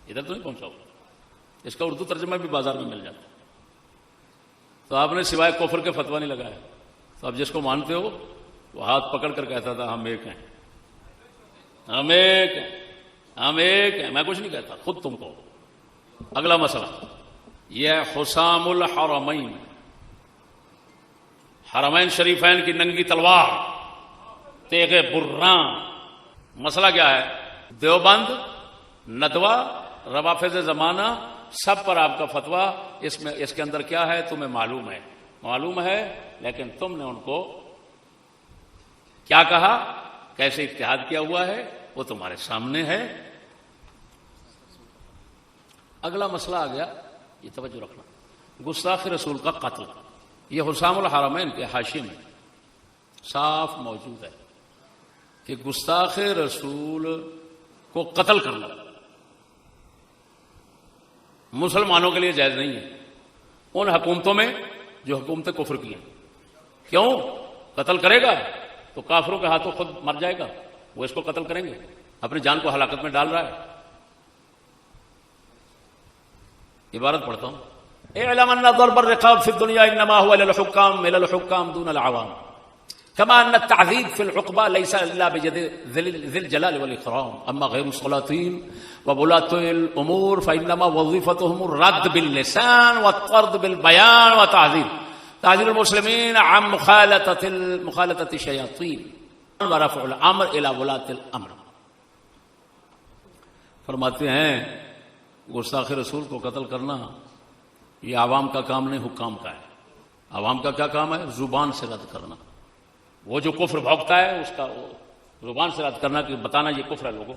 ادھر تو نہیں پہنچا ہوگا. اس کا اردو ترجمہ بھی بازار میں مل جاتا ہے. تو آپ نے سوائے کفر کے فتویٰ نہیں لگایا. تو اب جس کو مانتے ہو وہ ہاتھ پکڑ کر کہتا تھا ہم ایک ہیں، ہم ایک ہیں، ہم ایک ہیں. میں کچھ نہیں کہتا، خود تم کو. اگلا مسئلہ یہ ہے حسام الحرمین، حرمین شریفین کی ننگی تلوار، تیغ براں. مسئلہ کیا ہے؟ دیوبند، ندوہ، روافض زمانہ، سب پر آپ کا فتویٰ. اس کے اندر کیا ہے تمہیں معلوم ہے، لیکن تم نے ان کو کیا کہا، کیسے اتحاد کیا ہوا ہے وہ تمہارے سامنے ہے. اگلا مسئلہ آ گیا، یہ توجہ رکھنا، گستاخ رسول کا قتل. یہ حسام الحرمین کے حاشیے میں صاف موجود ہے کہ گستاخ رسول کو قتل کرنا مسلمانوں کے لیے جائز نہیں ہے، ان حکومتوں میں جو حکومت کفر کی ہیں. کیوں؟ قتل کرے گا تو کافروں کے ہاتھوں خود مر جائے گا، وہ اس کو قتل کریں گے، اپنی جان کو ہلاکت میں ڈال رہا ہے. عبارت پڑھتا ہوں، اعلم ان ضرب الرقاب في الدنيا انما هو للحكام دون العوام كما ان التعذيب في العقبى ليس الا بيد ذي الجلال والاكرام اما غير السلاطين وولاة الامور فانما وظيفتهم الرد باللسان والطرد بالبيان وتعذير المسلمين عن مخالطة الشياطين ورفع الامر الى ولاة الامر. فرماتے ہیں گستاخ رسول کو قتل کرنا یہ عوام کا کام نہیں، حکام کا ہے. عوام کا کیا کام ہے؟ زبان سے رد کرنا. وہ جو کفر بھونکتا ہے اس کا زبان سے رد کرنا، کہ بتانا یہ کفر ہے، لوگوں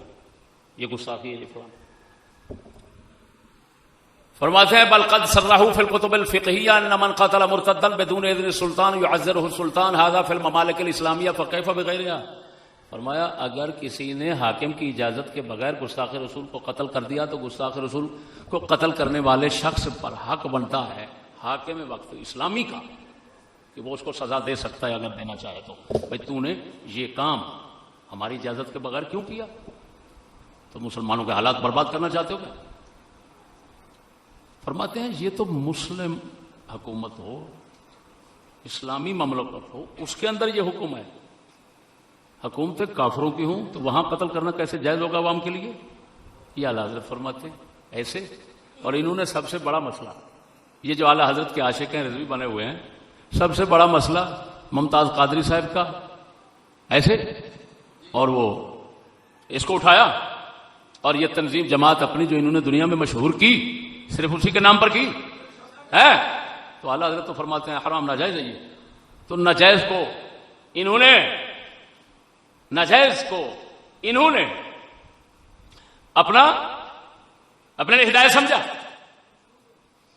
یہ گستاخی ہے، یہ فلان. فرماتے ہیں بل قد صرحوا في الكتب الفقهية ان من قتل مرتدا بدون اذن السلطان يعذره السلطان هذا في الممالك الاسلامية فكيف بغيرها. فرمایا اگر کسی نے حاکم کی اجازت کے بغیر گستاخ رسول کو قتل کر دیا تو گستاخ رسول کو قتل کرنے والے شخص پر حق بنتا ہے حاکم وقت اسلامی کا کہ وہ اس کو سزا دے سکتا ہے اگر دینا چاہے تو. بھائی تو نے یہ کام ہماری اجازت کے بغیر کیوں کیا؟ تو مسلمانوں کے حالات برباد کرنا چاہتے ہو کیا؟ فرماتے ہیں یہ تو مسلم حکومت ہو، اسلامی مملکت ہو، اس کے اندر یہ حکم ہے. حکومتیں کافروں کی ہوں تو وہاں قتل کرنا کیسے جائز ہوگا عوام کے لیے؟ یہ اعلیٰ حضرت فرماتے ہیں ایسے. اور انہوں نے سب سے بڑا مسئلہ، یہ جو اعلیٰ حضرت کے عاشق ہیں رضوی بنے ہوئے ہیں، سب سے بڑا مسئلہ ممتاز قادری صاحب کا ایسے، اور وہ اس کو اٹھایا، اور یہ تنظیم جماعت اپنی جو انہوں نے دنیا میں مشہور کی صرف اسی کے نام پر کی ہے. تو اعلیٰ حضرت تو فرماتے ہیں حرام ناجائز ہے یہ. تو ناجائز کو انہوں نے اپنے لیے ہدایت سمجھا،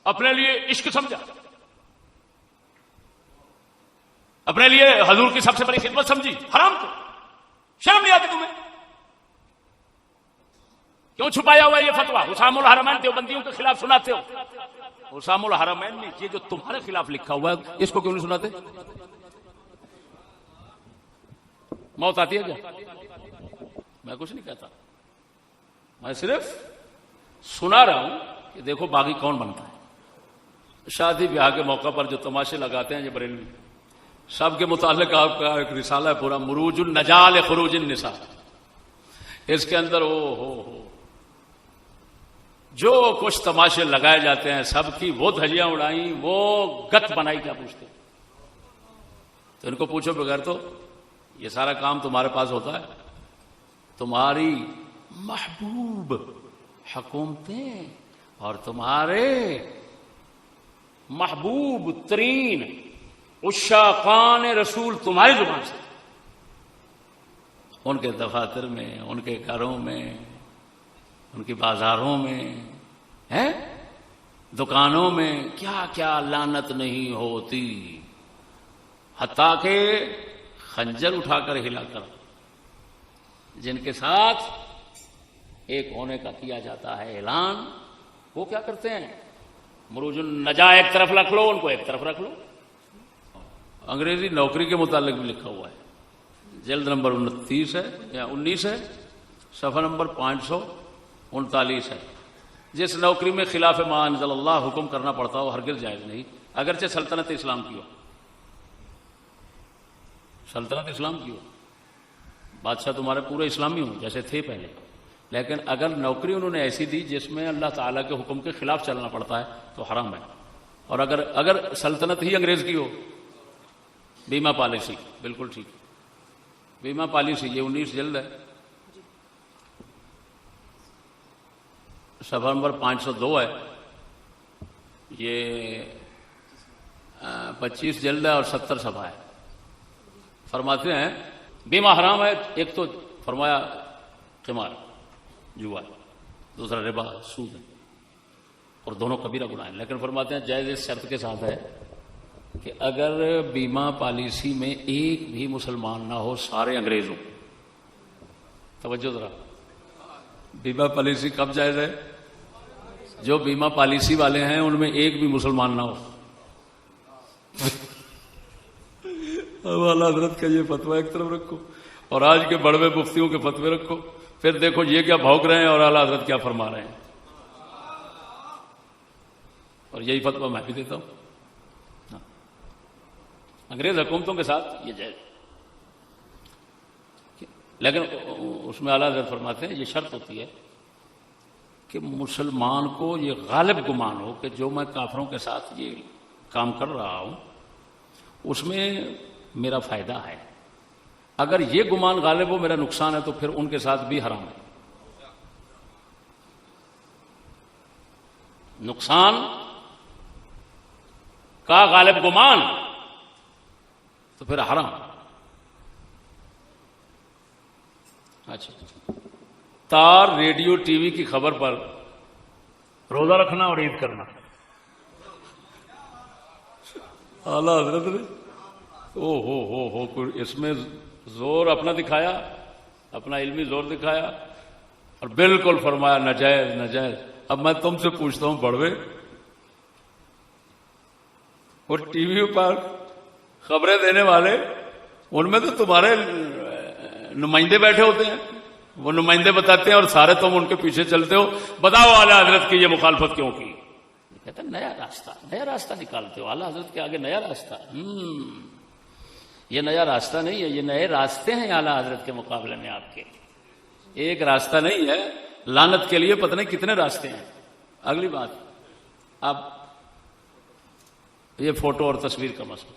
اپنے لیے عشق سمجھا، اپنے لیے حضور کی سب سے بڑی خدمت سمجھی. حرام تو شرم نہیں آتی تمہیں؟ کیوں چھپایا ہوا یہ فتویٰ؟ حسام الحرمین دیوبندیوں کے خلاف سناتے ہو. حسام الحرمین نے یہ جو تمہارے خلاف لکھا ہوا ہے اس کو کیوں نہیں سناتے؟ موت آتی ہے کیا؟ میں کچھ نہیں کہتا، میں صرف سنا رہا ہوں کہ دیکھو باغی کون بنتا ہے. شادی بیاہ کے موقع پر جو تماشے لگاتے ہیں یہ بریلوی، سب کے متعلق آپ کا ایک رسالہ ہے پورا، مروج النجال خروج النساء. اس کے اندر ہو جو کچھ تماشے لگائے جاتے ہیں سب کی وہ دھجیاں اڑائیں، وہ گت بنائی، کیا پوچھتے؟ تو ان کو پوچھو بغیر تو یہ سارا کام تمہارے پاس ہوتا ہے. تمہاری محبوب حکومتیں اور تمہارے محبوب ترین عشاقان رسول تمہاری زبان سے، ان کے دفاتر میں، ان کے گھروں میں، ان کی بازاروں میں، دکانوں میں کیا کیا لعنت نہیں ہوتی، حتیٰ کہ خنجر اٹھا کر ہلا کر جن کے ساتھ ایک ہونے کا کیا جاتا ہے اعلان، وہ کیا کرتے ہیں؟ مروج النجا ایک طرف رکھ لو، ان کو ایک طرف رکھ لو. انگریزی نوکری کے متعلق بھی لکھا ہوا ہے، جلد نمبر 29 ہے یا 19 ہے، صفحہ نمبر 539 ہے. جس نوکری میں خلاف ما انزل اللہ حکم کرنا پڑتا ہو ہرگز جائز نہیں، اگرچہ سلطنت اسلام کی ہو. سلطنت اسلام کی ہو، بادشاہ تمہارے پورے اسلامی ہوں جیسے تھے پہلے، لیکن اگر نوکری انہوں نے ایسی دی جس میں اللہ تعالیٰ کے حکم کے خلاف چلنا پڑتا ہے تو حرام ہے. اور اگر سلطنت ہی انگریز کی ہو، بیمہ پالیسی بالکل ٹھیک، بیمہ پالیسی یہ 19 جلد ہے، صفحہ نمبر 502 ہے، یہ 25 جلد ہے اور 70 صفحہ ہے. فرماتے ہیں بیمہ حرام ہے. ایک تو فرمایا قمار جوا، دوسرا ربا سود ہے. اور دونوں کبیرہ گناہ ہیں، لیکن فرماتے ہیں جائز اس شرط کے ساتھ ہے کہ اگر بیمہ پالیسی میں ایک بھی مسلمان نہ ہو، سارے انگریز ہوں۔ توجہ ذرا، بیمہ پالیسی کب جائز ہے؟ جو بیمہ پالیسی والے ہیں ان میں ایک بھی مسلمان نہ ہو۔ اب اعلیٰ حضرت کا یہ فتویٰ ایک طرف رکھو اور آج کے بڑوے مفتیوں کے فتوے رکھو، پھر دیکھو یہ کیا بھونک رہے ہیں اور اعلیٰ حضرت کیا فرما رہے ہیں، اور یہی فتویٰ میں بھی دیتا ہوں۔ انگریز حکومتوں کے ساتھ یہ جائز، لیکن اس میں اعلیٰ حضرت فرماتے ہیں یہ شرط ہوتی ہے کہ مسلمان کو یہ غالب گمان ہو کہ جو میں کافروں کے ساتھ یہ کام کر رہا ہوں اس میں میرا فائدہ ہے۔ اگر یہ گمان غالب ہو میرا نقصان ہے تو پھر ان کے ساتھ بھی حرام ہے۔ نقصان کا غالب گمان تو پھر حرام۔ اچھا، تار ریڈیو ٹی وی کی خبر پر روزہ رکھنا اور عید کرنا، اعلیٰ حضرت نے اس میں زور اپنا دکھایا، اپنا علمی زور دکھایا اور بالکل فرمایا ناجائز ناجائز۔ اب میں تم سے پوچھتا ہوں بڑوے، وہ ٹی وی پر خبریں دینے والے ان میں تو تمہارے نمائندے بیٹھے ہوتے ہیں، وہ نمائندے بتاتے ہیں اور سارے تم ان کے پیچھے چلتے ہو، بتاؤ اعلیٰ حضرت کی یہ مخالفت کیوں کی؟ کہتا ہے نیا راستہ نکالتے ہو اعلیٰ حضرت کے آگے، نیا راستہ۔ یہ نیا راستہ نہیں ہے، یہ نئے راستے ہیں اعلیٰ حضرت کے مقابلے میں آپ کے، ایک راستہ نہیں ہے، لعنت کے لیے پتہ نہیں کتنے راستے ہیں۔ اگلی بات، اب یہ فوٹو اور تصویر کا مسئلہ،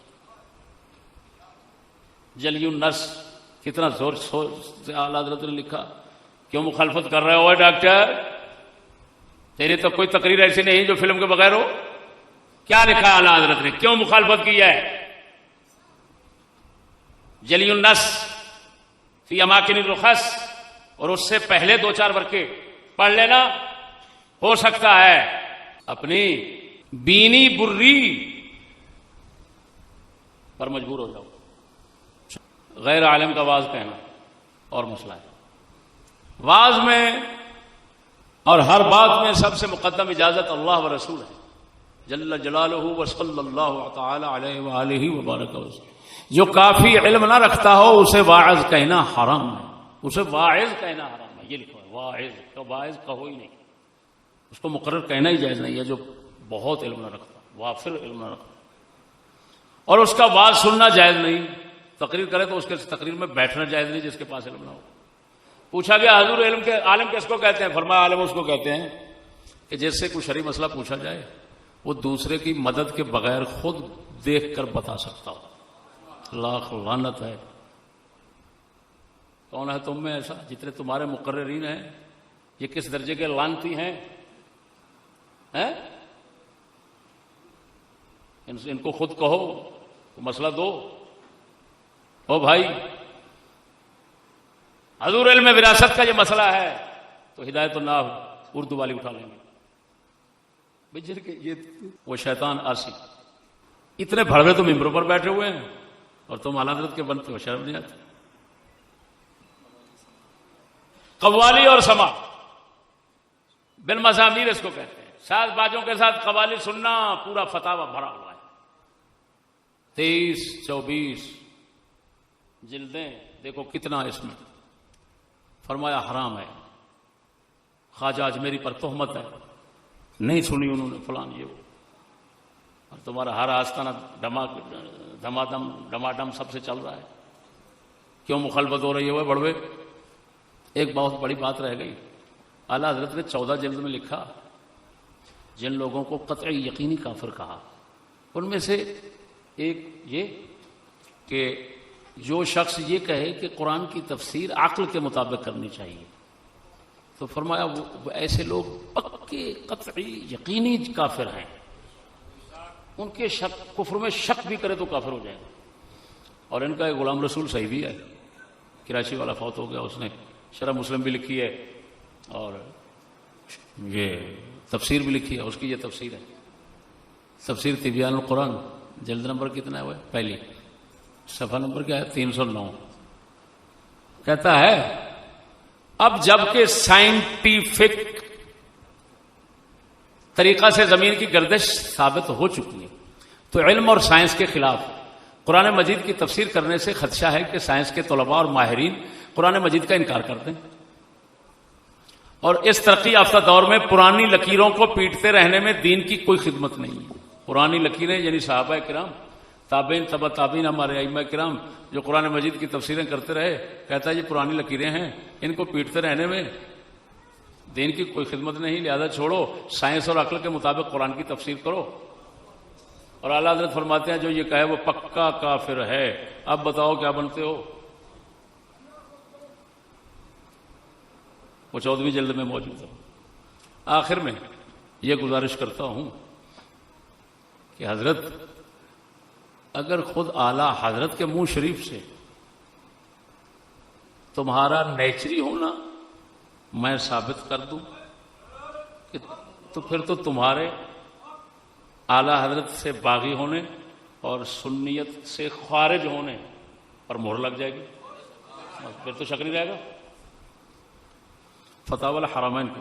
جلی النس کتنا زور سے اعلیٰ حضرت نے لکھا، کیوں مخالفت کر رہے ہو ڈاکٹر؟ تیری تو کوئی تقریر ایسی نہیں جو فلم کے بغیر ہو۔ کیا لکھا اعلیٰ حضرت نے، کیوں مخالفت کی ہے؟ جلی النس فی اماکن الرخص، اور اس سے پہلے 2-4 ورقے پڑھ لینا، ہو سکتا ہے اپنی بینی بری پر مجبور ہو جاؤ۔ غیر عالم کا واز کہنا اور مسئلہ ہے، واز میں اور ہر بات میں سب سے مقدم اجازت اللہ و رسول ہے جل جلالہ و صلی اللہ تعالی علیہ وآلہ وبارک وسلم۔ جو کافی علم نہ رکھتا ہو اسے واعظ کہنا حرام ہے، اسے واعظ کہنا حرام ہے، یہ لکھو ہے واعظ کہو ہی نہیں، اس کو مقرر کہنا ہی جائز نہیں ہے جو بہت علم نہ رکھتا، وافر علم نہ رکھتا، اور اس کا واعظ سننا جائز نہیں، تقریر کرے تو اس کے تقریر میں بیٹھنا جائز نہیں جس کے پاس علم نہ ہو۔ پوچھا گیا حضور علم کے عالم کس کو کہتے ہیں؟ فرمایا عالم اس کو کہتے ہیں کہ جس سے کوئی شرعی مسئلہ پوچھا جائے وہ دوسرے کی مدد کے بغیر خود دیکھ کر بتا سکتا ہو۔ لاکھ لعنت ہے، کون ہے تم میں ایسا؟ جتنے تمہارے مقررین ہیں یہ کس درجے کے لعنتی ہیں؟ ان کو خود کہو، مسئلہ دو۔ او بھائی، حضور علم وراثت کا یہ مسئلہ ہے تو ہدایت الناف اردو والی اٹھا لیں گے، یہ وہ شیطان آسی اتنے بھڑوے تو ممبروں پر بیٹھے ہوئے ہیں اور تم اعلیٰ حضرت کے بنتے ہو، شرم نہیں آتی؟ قوالی اور سما بالمزامیر اس کو کہتے ہیں، ساز باجوں کے ساتھ قوالی سننا، پورا فتاوی بھرا ہوا ہے، 23-24 جلدیں، دیکھو کتنا اس میں فرمایا حرام ہے۔ خواجہ اجمیری پر تہمت ہے، نہیں سنی انہوں نے، فلان یہ وہ، اور تمہارا ہر آستانہ ڈماڈم سب سے چل رہا ہے، کیوں مخالفت ہو رہی ہے؟ وہ بڑوے، ایک بہت بڑی بات رہ گئی، اعلیٰ حضرت نے 14 جلد میں لکھا جن لوگوں کو قطعی یقینی کافر کہا، ان میں سے ایک یہ کہ جو شخص یہ کہے کہ قرآن کی تفسیر عقل کے مطابق کرنی چاہیے، تو فرمایا وہ ایسے لوگ پکے قطعی یقینی کافر ہیں، ان کے کفر میں شک بھی کرے تو کافر ہو جائے گا۔ اور ان کا ایک غلام رسول صحیح بھی ہے، کراچی والا فوت ہو گیا، اس نے شرح مسلم بھی لکھی ہے اور یہ تفسیر بھی لکھی ہے، اس کی یہ تفسیر ہے، تفسیر تبیان القرآن، جلد نمبر کتنا ہے وہ؟ پہلی، صفحہ نمبر کیا ہے؟ 309۔ کہتا ہے اب جبکہ سائنٹیفک طریقہ سے زمین کی گردش ثابت ہو چکی ہے تو علم اور سائنس کے خلاف قرآن مجید کی تفسیر کرنے سے خدشہ ہے کہ سائنس کے طلباء اور ماہرین قرآن مجید کا انکار کرتے ہیں، اور اس ترقی یافتہ دور میں پرانی لکیروں کو پیٹتے رہنے میں دین کی کوئی خدمت نہیں ہے۔ پرانی لکیریں یعنی صحابہ کرام، تابعین، تبع تابعین، ہمارے ائمہ کرام جو قرآن مجید کی تفسیریں کرتے رہے، کہتا ہے یہ پرانی لکیریں ہیں، ان کو پیٹتے رہنے میں دین کی کوئی خدمت نہیں، لہذا چھوڑو، سائنس اور عقل کے مطابق قرآن کی تفسیر کرو۔ اور اعلیٰ حضرت فرماتے ہیں جو یہ کہے وہ پکا کافر ہے۔ اب بتاؤ کیا بنتے ہو؟ وہ 14ویں جلد میں موجود ہے۔ آخر میں یہ گزارش کرتا ہوں کہ حضرت اگر خود اعلیٰ حضرت کے منہ شریف سے تمہارا نیچری ہونا میں ثابت کر دوں تو پھر تو تمہارے اعلیٰ حضرت سے باغی ہونے اور سنیت سے خارج ہونے پر مہر لگ جائے گی، پھر تو شک نہیں رہے گا۔ فتاوی الحرمین کی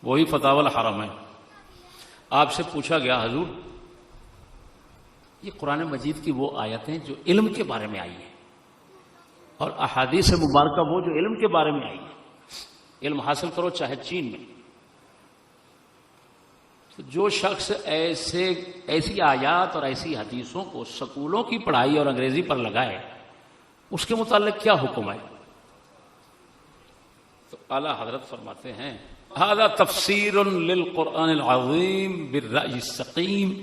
وہی فتاوی الحرمین، آپ سے پوچھا گیا حضور یہ قرآن مجید کی وہ آیتیں جو علم کے بارے میں آئی ہیں اور احادیث مبارکہ وہ جو علم کے بارے میں آئی ہے، علم حاصل کرو چاہے چین میں، تو جو شخص ایسی آیات اور ایسی حدیثوں کو سکولوں کی پڑھائی اور انگریزی پر لگائے اس کے متعلق کیا حکم ہے؟ تو اعلیٰ حضرت فرماتے ہیں ھذا تفسیر للقرآن العظیم بالرأی السقیم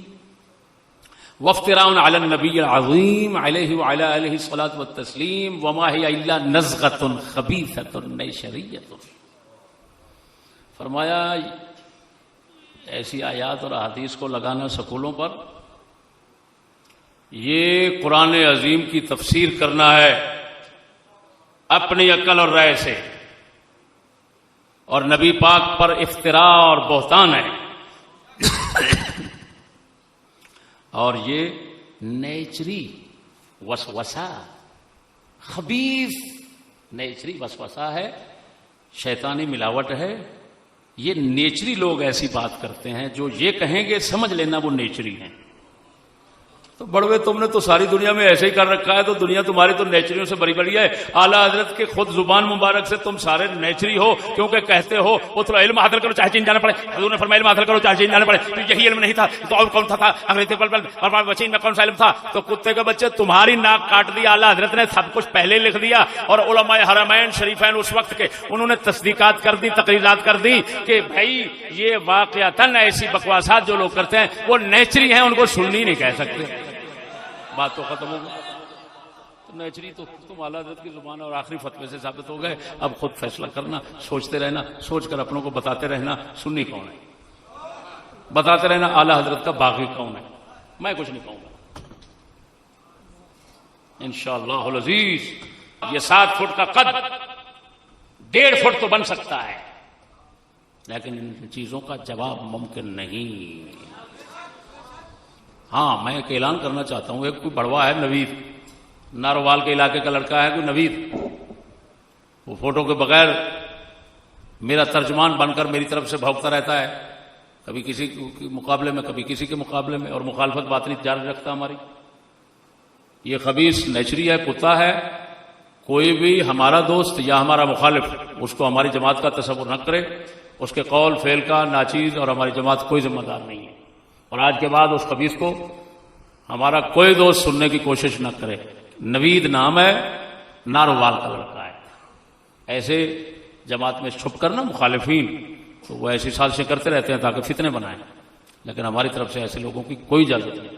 وافتراء علی النبی العظیم علیہ وعلی آلہ الصلاۃ والتسلیم وما ہی الا نزغۃ خبیثۃ نیشریۃ۔ فرمایا ایسی آیات اور احادیث کو لگانا سکولوں پر یہ قرآن عظیم کی تفسیر کرنا ہے اپنی عقل اور رائے سے، اور نبی پاک پر افتراء اور بہتان ہے، اور یہ نیچری وسوسہ، خبیث نیچری وسوسہ ہے، شیطانی ملاوٹ ہے۔ یہ نیچری لوگ ایسی بات کرتے ہیں جو یہ کہیں گے سمجھ لینا وہ نیچری ہیں۔ تو بڑوے تم نے تو ساری دنیا میں ایسے ہی کر رکھا ہے، تو دنیا تمہاری تو نیچریوں سے بری بری ہے۔ اعلیٰ حضرت کے خود زبان مبارک سے تم سارے نیچری ہو، کیونکہ کہتے ہو وہ تو علم حاصل کرو چاہے چین جانا پڑے، حضور نے فرمایا علم حاصل کرو چاہے چین جانا پڑے، تو یہی علم نہیں تھا تو اور کون تھا؟ انگریزی اور چین میں کون سا علم تھا؟ تو کتے کے بچے تمہاری ناک کاٹ دی، اعلیٰ حضرت نے سب کچھ پہلے لکھ دیا، اور علماء حرمین شریفین اس وقت کے انہوں نے تصدیقات کر دی، تقریرات کر دی کہ بھائی یہ واقعتاً ایسی بکواسات جو لوگ کرتے ہیں وہ نیچری ہیں، ان کو سنی نہیں کہہ سکتے۔ بات تو ختم ہو گئی۔ نیچری تو تم اعلیٰ حضرت کی زبان اور آخری فتوے سے ثابت ہو گئے۔ اب خود فیصلہ کرنا، سوچتے رہنا، سوچ کر اپنوں کو بتاتے رہنا سنی کون ہے، بتاتے رہنا اعلیٰ حضرت کا باغی کون ہے۔ میں کچھ نہیں کہوں گا انشاءاللہ العزیز۔ یہ 7 فٹ کا قد 1.5 فٹ تو بن سکتا ہے، لیکن ان چیزوں کا جواب ممکن نہیں۔ ہاں میں ایک اعلان کرنا چاہتا ہوں، ایک کوئی بڑوا ہے نوید، ناروال کے علاقے کا لڑکا ہے کوئی نوید، وہ فوٹو کے بغیر میرا ترجمان بن کر میری طرف سے بھونکتا رہتا ہے، کبھی کسی کے مقابلے میں کبھی کسی کے مقابلے میں، اور مخالفت باطنی جاری رکھتا ہماری۔ یہ خبیث نیچری ہے، کتا ہے۔ کوئی بھی ہمارا دوست یا ہمارا مخالف اس کو ہماری جماعت کا تصور نہ کرے، اس کے قول فعل کا ناچیز اور ہماری جماعت کوئی ذمہ دار نہیں ہے، اور آج کے بعد اس خبیث کو ہمارا کوئی دوست سننے کی کوشش نہ کرے۔ نوید نام ہے، ناروال کا لڑکا ہے۔ ایسے جماعت میں چھپ کر نا مخالفین تو وہ ایسی سازشیں کرتے رہتے ہیں تاکہ فتنے بنائیں، لیکن ہماری طرف سے ایسے لوگوں کی کوئی اجازت نہیں۔